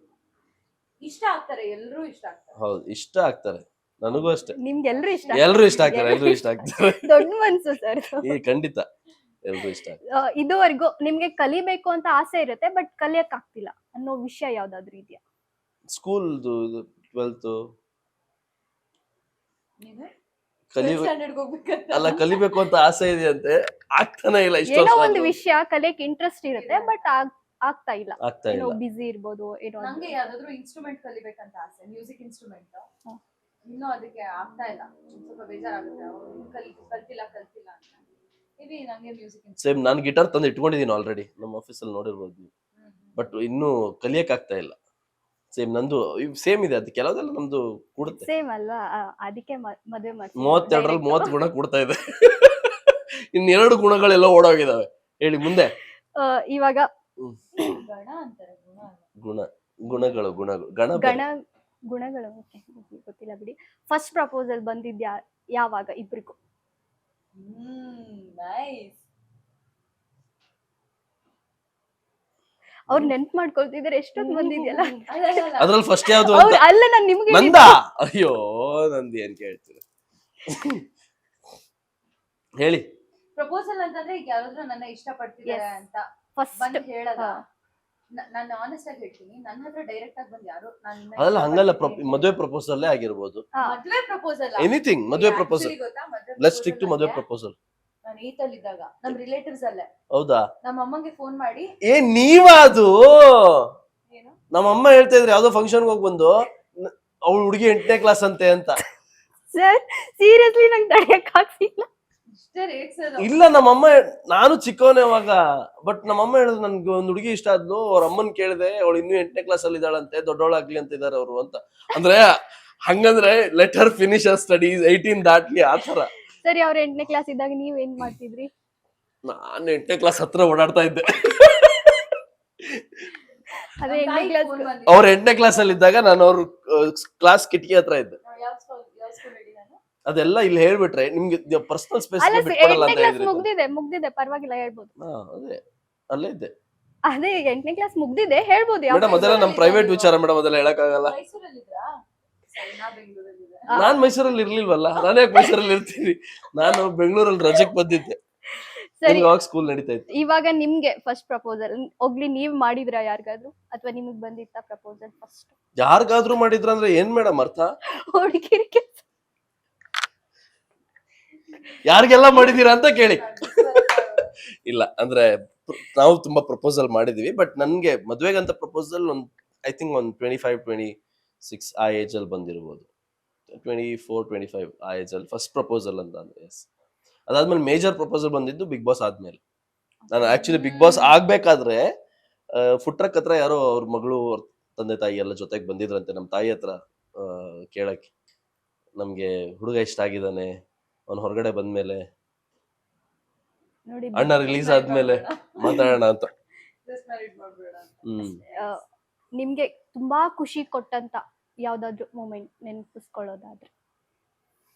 ಇಷ್ಟ ಆಗ್ತಾರೆ, ಎಲ್ರೂ ಇಷ್ಟ ಆಗ್ತಾರೆ. ಹೌದು, ಇಷ್ಟ ಆಗ್ತಾರೆ. ನನಗೂ ಅಷ್ಟೇ, ನಿಮ್ಗೆಲ್ರು ಇಷ್ಟ ಎಲ್ರು ಇಷ್ಟ ಆಗ್ತಾರೆ, ಎಲ್ರು ಇಷ್ಟ ಆಗ್ತಾರೆ. ದೊಡ್ಡ ಮನ್ಸು ಸರ್. ಈ ಖಂಡಿತ ಎಲ್ರು ಇಷ್ಟ ಆಗ್ತಾರೆ. ಇದುವರೆಗೂ ನಿಮ್ಗೆ ಕಲಿಬೇಕು ಅಂತ ಆಸೆ ಇರುತ್ತೆ, ಬಟ್ ಕಲಿಯಕ್ ಆಗ್ತಿಲ್ಲ ಅನ್ನೋ ವಿಷಯ ಯಾವ್ದಾದ್ರು ಇದೆಯಾ? ಸ್ಕೂಲ್ದು 12th ನೀನು ಕಲಿ ಸ್ಟ್ಯಾಂಡರ್ಡ್ ಹೋಗ್ಬೇಕಂತ ಅಲ್ಲ, ಕಲಿಬೇಕು ಅಂತ ಆಸೆ ಇದೆಯಂತೆ, ಆಗ್ತಾನೆ ಇಲ್ಲ. ಇಷ್ಟು ಏನೋ ವರ್ಷ ಒಂದು ಆದ್ರೂ ವಿಷಯ ಕಲಿಯಕ್ ಇಂಟ್ರೆಸ್ಟ್ ಇರುತ್ತೆ, ಬಟ್ ಆಗ್ತಾ ಇಲ್ಲ. ಆಗ್ತಾ ಏನೋ ಇಲ್ಲ. ಬಿಸಿ ಇರ್ಬೋದು, ಏನೋ ನಂಗೆ ಯಾವ್ದಾದ್ರು ಇನ್ಸ್ಟ್ರೂಮೆಂಟ್ ಕಲಿಬೇಕಂತ ಆಸೆ, ಮ್ಯೂಸಿಕ್ ಇನ್ಸ್ಟ್ರೂಮೆಂಟ್. ಇನ್ನೂ ಅದಕ್ಕೆ ಆಗ್ತಾ ಇಲ್ಲ, ಸ್ವಲ್ಪ ಬೇಜಾರಾಗುತ್ತೆ. ಕಲ್ತಿಲ್ಲ ಅಂತ. ಮೇಬಿ ನಂಗೆ ಮ್ಯೂಸಿಕ್ ಸೇಮ್ ನಾನು ಗಿಟಾರ್ ತಂದು ಇಟ್ಕೊಂಡಿದ್ದೀನಿ ಆಲ್ರೆಡಿ, ನಮ್ಮ ಆಫೀಸಲ್ಲಿ ನೋಡಿರ್ಬೋದು ನೀವು. ಬಟ್ ಇನ್ನೂ ಕಲಿಯಕ್ ಆಗ್ತಾ ಇಲ್ಲ. ಸೇಮ್ ನಂದು ಸೇಮ್ ಇದೆ, ಅದು ಕೆಲವೆಲ್ಲ ನಮ್ದು ಕೂಡುತ್ತೆ. ಸೇಮ್ ಅಲ್ವಾ? ಅದಕ್ಕೆ ಮದ್ವೆ 32ರಲ್ಲಿ 30 ಗುಣ ಕೂಡ್ತಾ ಇದೆ. ಇನ್ನೆರಡು ಗುಣಗಳೆಲ್ಲ ಓಡೋಗಿದಾವೆ. ಹೇಳಿ ಮುಂದೆ. ಇವಾಗ ಗಣ ಅಂತಾರೆ, ಗುಣ ಅಲ್ಲ. ಗುಣಗಳು ಗುಣಗಳು okay, ಗೊತ್ತಿಲ್ಲ ಬಿಡಿ. ಫಸ್ಟ್ ಪ್ರಪೋಸಲ್ ಬಂದಿದ್ಯಾ ಯಾವಾಗ ಇಬ್ರಿಗೂ? ನೈಸ್. ಅವ್ರು ನೆನ್ಪ್ ಮಾಡ್ಕೊಳ್ತಿದಾರೆ, ಎಷ್ಟೊತ್ತು ಬಂದಿದ್ಯಲ್ಲ. ಅದ್ರಲ್ಲಿ ಫಸ್ಟ್ ಯಾವ್ದು ಅಂತ ಅಲ್ಲ, ನಾನ್ ನಿಮ್ಗೆ ನಂದ. ಅಯ್ಯೋ, ನಂದು ಏನ್ ಕೇಳ್ತೀರ ಹೇಳಿ. ಪ್ರಪೋಸಲ್ ಅಂತಂದ್ರೆ ಈಗ ಯಾರಾದ್ರೂ ನನ್ನ ಇಷ್ಟ ಪಡ್ತಿದ್ದಾರೆ ಅಂತ ಫಸ್ಟ್ ಬಂದ್ ಹೇಳದ. ನಾನು ಆನೆಸ್ಟ್ ಆಗಿ ಹೇಳ್ತೀನಿ, ನನ್ನ ಹತ್ರ ಡೈರೆಕ್ಟ್ ಆಗಿ ಬಂದ್ ಯಾರು ಅದಲ್ಲ, ಹಂಗಲ್ಲ, ಮದುವೆ ಪ್ರಪೋಸಲ್ ಆಗಿರ್ಬೋದು. ಮದ್ವೆ ಪ್ರಪೋಸಲ್, ಎನಿಥಿಂಗ್, ಮದುವೆ ಪ್ರಪೋಸಲ್. ಲೆಟ್ಸ್ ಸ್ಟಿಕ್ ಟು ಮದುವೆ ಪ್ರಪೋಸಲ್. ನಾನು ಈತಲ್ ಇದ್ದಾಗ ನಮ್ ರಿಲೇಟಿವ್ಸ್ ಅಲ್ಲೇ, ಹೌದಾ? ನಮ್ಮ ಅಮ್ಮಂಗೆ ಫೋನ್ ಮಾಡಿ, ನೀವಾದು ಏನು ನಮ್ಮ ಅಮ್ಮ ಹೇಳ್ತಾ ಇದ್ರಿ, ಯಾವ್ದೋ ಫಂಕ್ಷನ್ ಹೋಗಿ ಬಂದು ಅವಳು ಹುಡುಗಿ 8ನೇ ಕ್ಲಾಸ್ ಅಂತೆ ಅಂತ. ಸರ್ ಸೀರಿಯಸ್ಲಿ ನಂಗೆ ತಡೆಯಕ್ ಆಗ್ತಿಲ್ಲ. ಇಷ್ಟೇ ರೇಟ್ಸ್ ಅದು. ಇಲ್ಲ, ನಮ್ಮಮ್ಮ, ನಾನು ಚಿಕ್ಕವನೇ ಅವಾಗ, ಬಟ್ ನಮ್ಮಮ್ಮ ಹೇಳಿದ್ರು ನನ್ಗೆ ಒಂದ್ ಹುಡುಗಿ ಇಷ್ಟ ಆದ್ಲು, ಅವ್ರ ಅಮ್ಮನ್ ಕೇಳಿದೆ, ಅವಳು ಇನ್ನೂ 8ನೇ ಕ್ಲಾಸ್ ಅಲ್ಲಿ ಇದ್ದಾಳಂತೆ, ದೊಡ್ಡವಳಾಗ್ಲಿ ಅಂತ ಇದಾರೆ ಅವರು ಅಂತ. ಅಂದ್ರೆ ಹಂಗಂದ್ರೆ ಲೆಟ್ ಹರ್ ಫಿನಿಶ್ ಹರ್ ಸ್ಟಡೀಸ್, 18 ದಾಟ್ಲಿ ಆತರ. ಸರಿ, ಅವ್ರ 8ನೇ ಕ್ಲಾಸ್ ಇದ್ದಾಗ ನೀವ್ ಏನ್ ಮಾಡ್ತಿದ್ರಿ? ನಾನು 8ನೇ ಕ್ಲಾಸ್ ಹತ್ರ ಓಡಾಡ್ತಾ ಇದ್ದೆ. ಅದೇ ನಮ್ 8ನೇ ತಾಯಿ ಕ್ಲಾಸ್. phone ಬಂದಿತ್ತು. ಅವ್ರ 8ನೇ ಕ್ಲಾಸ್ ಅಲ್ಲಿ ಇದ್ದಾಗ ನಾನು ಅವ್ರ ಕ್ಲಾಸ್ ಕಿಟಕಿ ಹತ್ರ ಇದ್ದೆ. ಯಾವ ಸ್ಕೂಲ್ ಹೇಳಿ ನಾನು? ಅದೆಲ್ಲ ಇಲ್ಲಿ ಹೇಳ್ಬಿಟ್ರೆ ನಿಮ್ಗೆ ಪರ್ಸನಲ್ ಸ್ಪೇಸ್ ಅಲ್ಲ, ಬಿಟ್ಕೊಡಲ್ಲ 8ನೇ ಅಂತ ಕ್ಲಾಸ್ ಹೇಳಿದ್ರಿ. ಮುಗ್ದಿದೆ, ಪರವಾಗಿಲ್ಲ, ಹೇಳ್ಬೋದು. ಅದೇ ಅಲ್ಲೇ ಇದ್ದೆ ಅದೇ 8ನೇ ಕ್ಲಾಸ್ ಮುಗ್ದಿದೆ, ಹೇಳ್ಬೋದು. ಮೇಡಮ್. ಅದೆಲ್ಲ ನಮ್ ಪ್ರೈವೇಟ್ ವಿಚಾರ ಮೇಡಮ್, ಅದೆಲ್ಲ ಹೇಳಕ್ಕಾಗಲ್ಲ. ಮೈಸೂರಲ್ಲಿದ್ರಾ? ಸರಿ, ನಾ ಬೆಂಗಳೂರಲ್ಲಿದ್ದೆ. ನಾನ್ ಮೈಸೂರಲ್ಲಿ ಇರ್ಲಿಲ್ವಲ್ಲ, ನಾನೇ ಮೈಸೂರಲ್ಲಿ ಇರ್ತೀನಿ. ನಾನು ಬೆಂಗಳೂರಲ್ಲಿ ರಜೆಕ್ ಬಂದಿದ್ದೆ. ಸರಿ, ಅವಾಗ ಸ್ಕೂಲ್ ನಡೀತಾ ಇತ್ತು. ಇವಾಗ ನಿಮ್ಗೆ ಫಸ್ಟ್ ಪ್ರಪೋಸಲ್ ಹೋಗ್ಲಿ ನೀವ್ ಮಾಡಿದ್ರ ಯಾರಿಗಾದ್ರು, ಅಥವಾ ನಿಮಗ್ ಬಂದಿತ್ತ ಪ್ರಪೋಸಲ್ ಫಸ್ಟ್? ಯಾರಿಗಾದ್ರೂ ಮಾಡಿದ್ರ ಅಂದ್ರೆ ಏನ್ ಮೇಡಮ್ ಅರ್ಥ? ಹುಡುಗಿರಿಗೆ ಯಾರಿಗೆಲ್ಲ ಮಾಡಿದೀರಾ ಅಂತ ಕೇಳಿ. ಇಲ್ಲ ಅಂದ್ರೆ ನಾವು ತುಂಬಾ ಪ್ರಪೋಸಲ್ ಮಾಡಿದೀವಿ, ಬಟ್ ನನ್ಗೆ ಮದ್ವೆಗಂತ ಪ್ರಪೋಸಲ್ ಐ ಥಿಂಕ್ 25-26 ಆ ಏಜ್ ಅಲ್ಲಿ ಬಂದಿರ್ಬೋದು. 24-25 ಆ ಏಜ್ ಅಲ್ಲಿ ಫಸ್ಟ್ ಪ್ರಪೋಸಲ್ ಅಂತ ಅಂದ್ರೆ. ಎಸ್, ಅದಾದ್ಮೇಲೆ ಮೇಜರ್ ಪ್ರಪೋಸಲ್ ಬಂದಿದ್ದು ಬಿಗ್ ಬಾಸ್ ಆದ್ಮೇಲೆ. ನಾನು ಆಕ್ಚುಲಿ ಬಿಗ್ ಬಾಸ್ ಆಗ್ಬೇಕಾದ್ರೆ ಫುಡ್ ಟ್ರಕ್ ಹತ್ರ ಯಾರೋ ಅವ್ರ ಮಗಳು, ಅವ್ರ ತಂದೆ ತಾಯಿ ಎಲ್ಲ ಜೊತೆಗೆ ಬಂದಿದ್ರಂತೆ ನಮ್ಮ ತಾಯಿ ಹತ್ರ ಕೇಳಕ್ಕೆ, ನಮ್ಗೆ ಹುಡುಗ ಇಷ್ಟ ಆಗಿದ್ದಾನೆ, ಅವ್ನು ಹೊರಗಡೆ ಬಂದ್ಮೇಲೆ ನೋಡಿ, ಅಣ್ಣ ರಿಲೀಸ್ ಆದ್ಮೇಲೆ ಮಾತಾಡೋಣ ಅಂತ. ನಿಮ್ಗೆ ತುಂಬಾ ಖುಷಿ ಕೊಟ್ಟಂತ ಯಾವ್ದಾದ್ರು ಮೂಮೆಂಟ್ ನೆನಪಿಸ್ಕೊಳ್ಳೋದಾದ್ರೆ?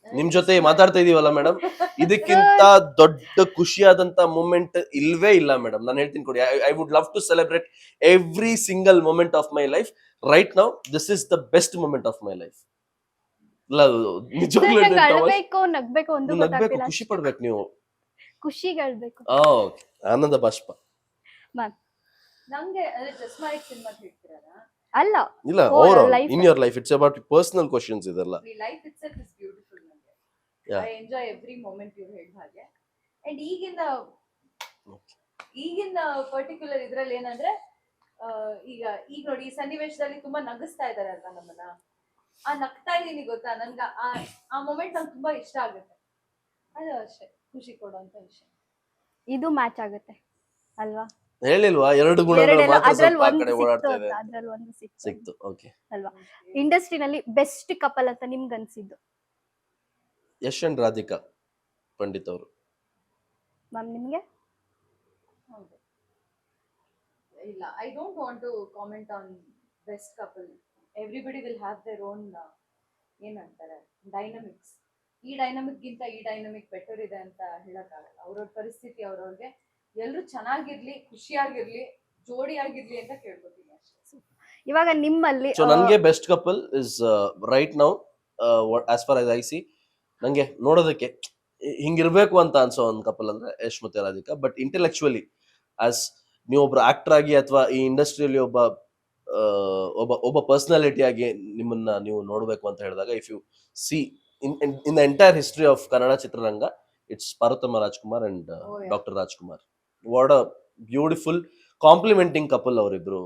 ನಿಮ್ ಜೊತೆ ಮಾತಾಡ್ತಾ ಇದೀವಲ್ಲ ಮೇಡಮ್, ಇದಕ್ಕಿಂತ ದೊಡ್ಡ ಖುಷಿಯಾದಂತ ಮೂಮೆಂಟ್ ಇಲ್ವೇ ಇಲ್ಲ ಮೇಡಮ್. ನಾನು ಹೇಳ್ತೀನಿ ಕೊಡಿ, I would love to celebrate every single moment of my life right now. This is the best moment of my life. ನಿಜವಾಗ್ಲೂ ಅಳ್ಬೇಕು, ನಗ್ಬೇಕು, ಒಂದು ನಗ್ಬೇಕು, ಖುಷಿ ಪಡ್ಬೇಕು ನೀವು. ಖುಷಿಗಳ್ಬೇಕು. ಆನಂದ ಬಾಷ್ಪ. ನಂಗೆ ಜಸ್ಟ್ ಮೈ ಸಿನಿಮಾ ಹೇಳ್ತಿರಲ್ಲ, ಅಲ್ಲ, ಇಲ್ಲ, over all in your life, it's about personal questions ಇದೆಲ್ಲ. ಈ ಲೈಫ್ ಇಟ್ಸೆಲ್ಫ್ ಇಸ್ ಬ್ಯೂಟಿಫುಲ್. ನಂಗೆ Yeah. I enjoy every moment ಇವ್ರು ಹೇಳಿದ ಹಾಗೆ. ಅಂಡ್ ಈಗಿನ ಪರ್ಟಿಕ್ಯುಲರ್ ಇದ್ರಲ್ಲಿ ಏನಂದ್ರೆ, ಈಗ ನೋಡಿ, ಈ ಸನ್ನಿವೇಶದಲ್ಲಿ ತುಂಬಾ ನಗಿಸ್ತಾ ಇದಾರೆ ಅಲ್ವಾ ನಮ್ಮನ್ನ, ಆ ನಗ್ತಾ ಇದೀನಿ ಗೊತ್ತಾ, ನನ್ಗೆ ಆ ಮೊಮೆಂಟ್ ನಂಗೆ ತುಂಬಾ ಇಷ್ಟ ಆಗುತ್ತೆ. ಅದು ಅಷ್ಟೇ ಖುಷಿ ಕೊಡುವಂತ ವಿಷಯ. ಇದು ಮ್ಯಾಚ್ ಆಗುತ್ತೆ ಅಲ್ವಾ? ಹೇಳಿಲ್ವಾ 2 ಗುಣಗಳು ಎರಡೆಲ್ಲ ಮಾತ್ರ ಅದ್ರಲ್ಲಿ ಸ್ವಲ್ಪ ಆ ಒಂದು ಕಡೆ ಸಿಕ್ತು ಓಡಾಡ್ತಾ ಅಂತ, ಇದೆ. ಅದ್ರಲ್ಲಿ ಒಂದು ಸಿಕ್ತು ಸಿಕ್ತು, ಓಕೆ. ಅಲ್ವಾ? ಇಂಡಸ್ಟ್ರಿನಲ್ಲಿ ಬೆಸ್ಟ್ ಕಪಲ್ ಅಂತ ನಿಮ್ಗೆ ಅನ್ಸಿದ್ದು ಯಶ್ ಅಂಡ್ ರಾಧಿಕಾ ಪಂಡಿತ್ ಅವರು. ಮ್ಯಾಮ್ ನಿಮ್ಗೆ? ಹೌದು. ಇಲ್ಲ, I don't want to comment on best couple. Everybody will have their own ಏನಂತಾರೆ ಡೈನಮಿಕ್ಸ್. ಈ ಡೈನಮಿಕ್ ಗಿಂತ ಈ ಡೈನಮಿಕ್ ಬೆಟರ್ ಇದೆ ಅಂತ ಹೇಳಕ್ಕಾಗಲ್ಲ. ಅವ್ರವ್ರ ಪರಿಸ್ಥಿತಿ ಅವ್ರವ್ರಿಗೆ ಎಲ್ಲರೂ ಚೆನ್ನಾಗಿರ್ಲಿ, ಖುಷಿಯಾಗಿರ್ಲಿ, ಜೋಡಿಯಾಗಿರ್ಲಿ ಅಂತ ಕೇಳ್ಕೊತೀನಿ ಅಷ್ಟೇ. ಇವಾಗ ನಿಮ್ಮಲ್ಲಿ ಸೊ ನನಗೆ best couple is right now as far as I C. ನಂಗೆ ನೋಡೋದಕ್ಕೆ ಹಿಂಗಿರ್ಬೇಕು ಅಂತ ಅನ್ಸೋ ಒಂದು ಕಪಲ್ ಅಂದ್ರೆ ಯಶ್ ಮತ್ತೆ ರಾಧಿಕಾ. ಬಟ್ ಇಂಟೆಲೆಕ್ಚುಯಲಿ ಆಸ್ ನೀವು ಒಬ್ರು ಆಕ್ಟರ್ ಆಗಿ ಅಥವಾ ಈ ಇಂಡಸ್ಟ್ರಿಯಲ್ಲಿ ಒಬ್ಬ ಪರ್ಸನಾಲಿಟಿ ಆಗಿ ನಿಮ್ಮನ್ನ ನೀವು ನೋಡ್ಬೇಕು ಅಂತ ಹೇಳಿದಾಗ, if you see in the entire history of Kannada ಚಿತ್ರರಂಗ, it's Parvathamma Rajkumar and doctor Rajkumar. What a beautiful complementing couple ಅವರಿಬ್ರು.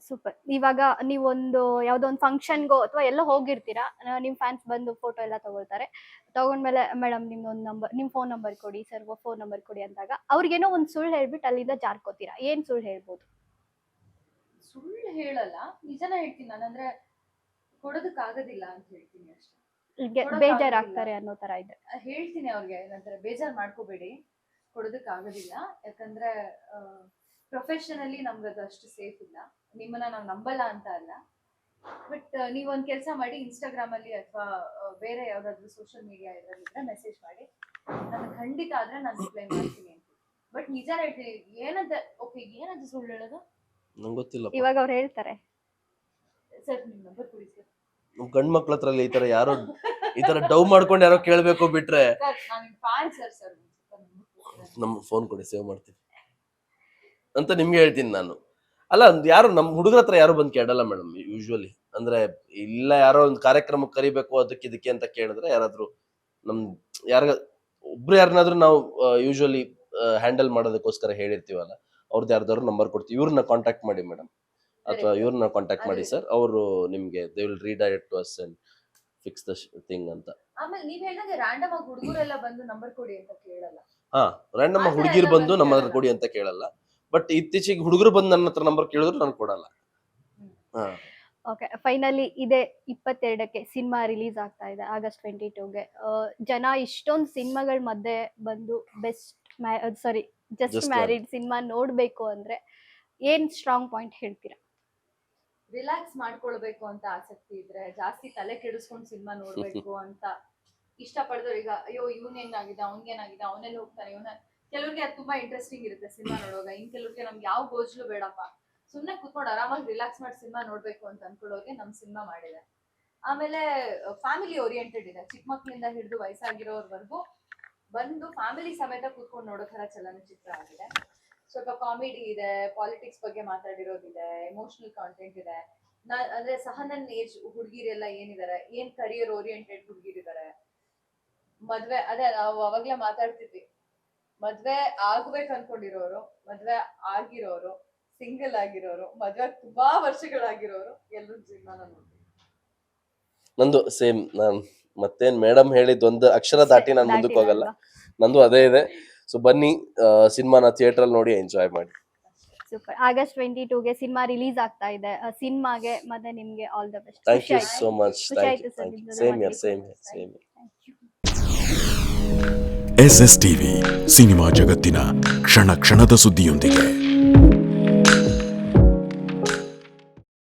ಸೂಪರ್. ಇವಾಗ ನೀವೊಂದು ಯಾವ್ದೋ ಒಂದು ಫಂಕ್ಷನ್ಗೋ ಅಥವಾ ಎಲ್ಲ ಹೋಗಿರ್ತೀರಾ, ನಿಮ್ ಫ್ಯಾನ್ಸ್ ಬಂದು ಫೋಟೋ ಎಲ್ಲ ತಗೊಳ್ತಾರೆ. ತಗೊಂಡ್ಮೇಲೆ ಮೇಡಮ್ ನಿಮ್ದೊಂದು ನಂಬರ್, ನಿಮ್ ಫೋನ್ ನಂಬರ್ ಕೊಡಿ ಸರ್, ಫೋನ್ ನಂಬರ್ ಕೊಡಿ ಅಂದಾಗ ಅವ್ರಿಗೇನೋ ಒಂದು ಸುಳ್ಳು ಹೇಳ್ಬಿಟ್ಟು ಅಲ್ಲಿಂದ ಜಾರ್ಕೋತೀರಾ. ಏನ್ ಸುಳ್ಳು ಹೇಳ್ಬೋದು? ಸುಳ್ಳು ಹೇಳಲ್ಲ, ನಿಜನ ಹೇಳ್ತೀನಿ ನಾನು. ಅಂದ್ರೆ ಕೊಡೋದಕ್ಕಾಗೋದಿಲ್ಲ ಅಂತ ಹೇಳ್ತೀನಿ ಅಷ್ಟೇ. ಬೇಜಾರಾಗ್ತಾರೆ ಅನ್ನೋ ತರ ಇದೆ. ಹೇಳ್ತೀನಿ ಅವ್ರಿಗೆ, ಏನಂತಾರೆ ಬೇಜಾರ್ ಮಾಡ್ಕೋಬೇಡಿ, ಕೊಡೋದಕ್ಕಾಗೋದಿಲ್ಲ. ಯಾಕಂದ್ರೆ ಪ್ರೊಫೆಷನಲಿ ನಮ್ಗೆ ಅದು ಅಷ್ಟು ಸೇಫ್ ಇಲ್ಲ. ನಿಮ್ಮನ್ನ ನಾವು ನಂಬಲ್ಲ ಅಂತ ಅಲ್ಲ, ಬಟ್ ನೀವೊಂದು ಕೆಲಸ ಮಾಡಿ, ಇನ್ಸ್ಟಾಗ್ರಾಮ್ ಅಲ್ಲಿ ಅಥವಾ ಬೇರೆ ಯಾವ್ದಾದ್ರು ಸೋಷಿಯಲ್ ಮೀಡಿಯಾ ಇದ್ರಲ್ಲಿ ಮೆಸೇಜ್ ಮಾಡಿ, ನನಗೆ ಖಂಡಿತ ಆದ್ರೆ ನಾನು ರಿಪ್ಲೈ ಮಾಡ್ತೀನಿ ಅಂತ. ಬಟ್ ನಿಜ ಹೇಳ್ತೀನಿ. ಏನಂತ ಓಕೆ, ಏನಂತ ಸುಳ್ಳು ಹೇಳೋದು ನಂಗೆ ಗೊತ್ತಿಲ್ಲ. ಇವಾಗ ಅವ್ರು ಹೇಳ್ತಾರೆ ಸರ್ ನಿಮ್ ನಂಬರ್ ಕೊಡಿ ಸರ್. ಗಂಡ್ ಮಕ್ಳ ಹತ್ರ ಈ ತರ ಡವ್ ಮಾಡ್ಕೊಂಡು ಯಾರೋ ಕೇಳ್ಬೇಕು ಬಿಟ್ರೆ, ಸರ್ ನಾನು ಫ್ಯಾನ್ ಸರ್, ಸರ್ ನಮ್ ಫೋನ್ ಕೊಡಿ, ಸೇವ್ ಮಾಡ್ತೀನಿ ಅಂತ ನಿಮ್ಗೆ ಹೇಳ್ತೀನಿ ನಾನು. ಅಲ್ಲ, ಯಾರು ನಮ್ ಹುಡುಗರ ಹತ್ರ ಯಾರು ಬಂದು ಕೇಳಲ್ಲ ಮೇಡಮ್ ಯೂಶುವಲಿ. ಅಂದ್ರೆ ಇಲ್ಲ, ಯಾರೋ ಒಂದು ಕಾರ್ಯಕ್ರಮಕ್ಕೆ ಕರಿಬೇಕು ಅದಕ್ಕೆ ಇದಕ್ಕೆ ಅಂತ ಕೇಳಿದ್ರೆ, ಯಾರಾದ್ರೂ ಒಬ್ರು ಯಾರನ್ನಾದ್ರೂ ನಾವು ಯೂಶುವಲಿ ಹ್ಯಾಂಡಲ್ ಮಾಡೋದಕ್ಕೋಸ್ಕರ ಹೇಳಿರ್ತೀವಲ್ಲ, ಅವ್ರದ್ದು ಯಾರ್ದಾದ್ರು ನಂಬರ್ ಕೊಡ್ತೀವಿ, ಇವ್ರನ್ನ ಕಾಂಟ್ಯಾಕ್ಟ್ ಮಾಡಿ ಮೇಡಮ್ ಅಥವಾ ಇವ್ರನ್ನ ಕಾಂಟ್ಯಾಕ್ಟ್ ಮಾಡಿ ಸರ್, ಅವರು ನಿಮ್ಗೆ they will redirect to us and fix the thing ಅಂತ. ಆಮೇಲೆ ನೀವ್ ಹೇಳಿದಂಗೆ ರ್ಯಾಂಡಮ್ ಆಗಿ ಹುಡುಗರೆಲ್ಲ ಬಂದು ನಂಬರ್ ಕೊಡಿ ಅಂತ ಕೇಳಲ್ಲ. ರ್ಯಾಂಡಮ್ ಆಗಿ ಹುಡುಗಿರು ಬಂದು ನಮ್ಮ ಹತ್ರ ಕೊಡಿ ಅಂತ ಕೇಳಲ್ಲ. ಬಟ್ ಇತ್ತೀಚೆಗೆ ಹುಡುಗರು ಬಂದು ನನ್ನ ಹತ್ರ ನಂಬರ್ ಕೇಳಿದ್ರು ನಾನು ಕೊಡಲ್ಲ. ಓಕೆ, ಫೈನಲಿ ಇದೆ 22ಕ್ಕೆ ಸಿನಿಮಾ ರಿಲೀಸ್ ಆಗ್ತಾ ಇದೆ, ಆಗಸ್ಟ್ 22ಗೆ. ಜನ ಇಷ್ಟೊಂದು ಸಿನಿಮಾಗಳ ಮಧ್ಯೆ ಬಂದು ಜಸ್ಟ್ ಮ್ಯಾರಿಡ್ ಸಿನಿಮಾ ನೋಡ್ಬೇಕು ಅಂದ್ರೆ ಏನ್ ಸ್ಟ್ರಾಂಗ್ ಪಾಯಿಂಟ್ ಹೇಳ್ತೀರಾ? ರಿಲ್ಯಾಕ್ಸ್ ಮಾಡ್ಕೊಳ್ಬೇಕು ಅಂತ ಆಸಕ್ತಿ ಇದ್ರೆ, ಜಾಸ್ತಿ ತಲೆ ಕೆಡಿಸ್ಕೊಂಡು ಸಿನಿಮಾ ನೋಡ್ಬೇಕು ಅಂತ ಇಷ್ಟಪಡಿದ್ರು, ಈಗ ಅಯ್ಯೋ ಇವನೇನಾಗಿದೆ, ಅವನ್ಗೇನಾಗಿದೆ, ಅವನೆಲ್ಲ ಹೋಗ್ತಾನೆ, ಕೆಲವ್ರಿಗೆ ಅದು ತುಂಬಾ ಇಂಟ್ರೆಸ್ಟಿಂಗ್ ಇರುತ್ತೆ ಸಿನಿಮಾ ನೋಡುವಾಗ. ಇನ್ ಕೆಲವ್ರಿಗೆ ನಮ್ಗೆ ಯಾವ ಗೋಜ್ಲು ಬೇಡಪ್ಪ, ಸುಮ್ನೆ ಕುತ್ಕೊಂಡು ಆರಾಮಾಗಿ ರಿಲ್ಯಾಕ್ಸ್ ಮಾಡಿ ಸಿನಿಮಾ ನೋಡ್ಬೇಕು ಅಂತ ಅನ್ಕೊಳ್ಳೋರಿಗೆ ನಮ್ ಸಿನಿಮಾ ಮಾಡಿದೆ. ಆಮೇಲೆ ಫ್ಯಾಮಿಲಿ ಓರಿಯೆಂಟೆಡ್ ಇದೆ, ಚಿಕ್ಕ ಮಕ್ಳಿಂದ ಹಿಡಿದು ವಯಸ್ಸಾಗಿರೋರ್ವರೆಗೂ ಬಂದು ಫ್ಯಾಮಿಲಿ ಸಮೇತ ಕೂತ್ಕೊಂಡು ನೋಡೋ ತರ ಚಲನಚಿತ್ರ ಆಗಿದೆ. ಸ್ವಲ್ಪ ಕಾಮಿಡಿ ಇದೆ, ಪಾಲಿಟಿಕ್ಸ್ ಬಗ್ಗೆ ಮಾತಾಡಿರೋದಿದೆ, ಎಮೋಷನಲ್ ಕಾಂಟೆಂಟ್ ಇದೆ. ಅಂದ್ರೆ ಸಹನನ್ ಏಜ್ ಹುಡುಗಿರೆಲ್ಲ ಏನಿದ್ದಾರೆ, ಏನ್ ಕರಿಯರ್ ಓರಿಯೆಂಟೆಡ್ ಹುಡುಗಿರಿದ್ದಾರೆ, ಮದ್ವೆ ಅದೇ ನಾವು ಅವಾಗ್ಲೇ ಮಾತಾಡ್ತಿದ್ವಿ, ಮದ್ವೆ ಆಗ್ಬೇಕು ಅನ್ಕೊಂಡಿರೋರು, ಮದ್ವೆ ಆಗಿರೋರು, ಸಿಂಗಲ್ ಆಗಿರೋರು, ಮದ್ವೆ ತುಂಬಾ ವರ್ಷಗಳಾಗಿರೋರು, ಎಲ್ಲರೂ ಜೀವನ ನೋಡ್ತೀವಿ. ನಂದು ಸೇಮ್. ನಾನ್ ಮತ್ತೇನ್ ಮೇಡಮ್ ಹೇಳಿದ್ ಒಂದು ಅಕ್ಷರ ದಾಟಿ ನಾನು ಮುಂದಕ್ಕೆ ಹೋಗಲ್ಲ, ನಂದು ಅದೇ ಇದೆ. ಸೊ ಬನ್ನಿ, ಸಿನಿಮಾನ ಥಿಯೇಟರ್ ಅಲ್ಲಿ ನೋಡಿ ಎಂಜಾಯ್ ಮಾಡಿ. ಸೂಪರ್. ಆಗಸ್ಟ್ 22ಗೆ ಸಿನಿಮಾ ರಿಲೀಸ್ ಆಗ್ತಾ ಇದೆ. ಸಿನಿಮಾಗೆ ಮತ್ತೆ ನಿಮ್ಗೆ all the best. Thank you so much. Thank you. Same here. SS TV, cinema ಜಗತ್ತಿನ ಕ್ಷಣ ಕ್ಷಣದ ಸುದ್ದಿಯೊಂದಿಗೆ.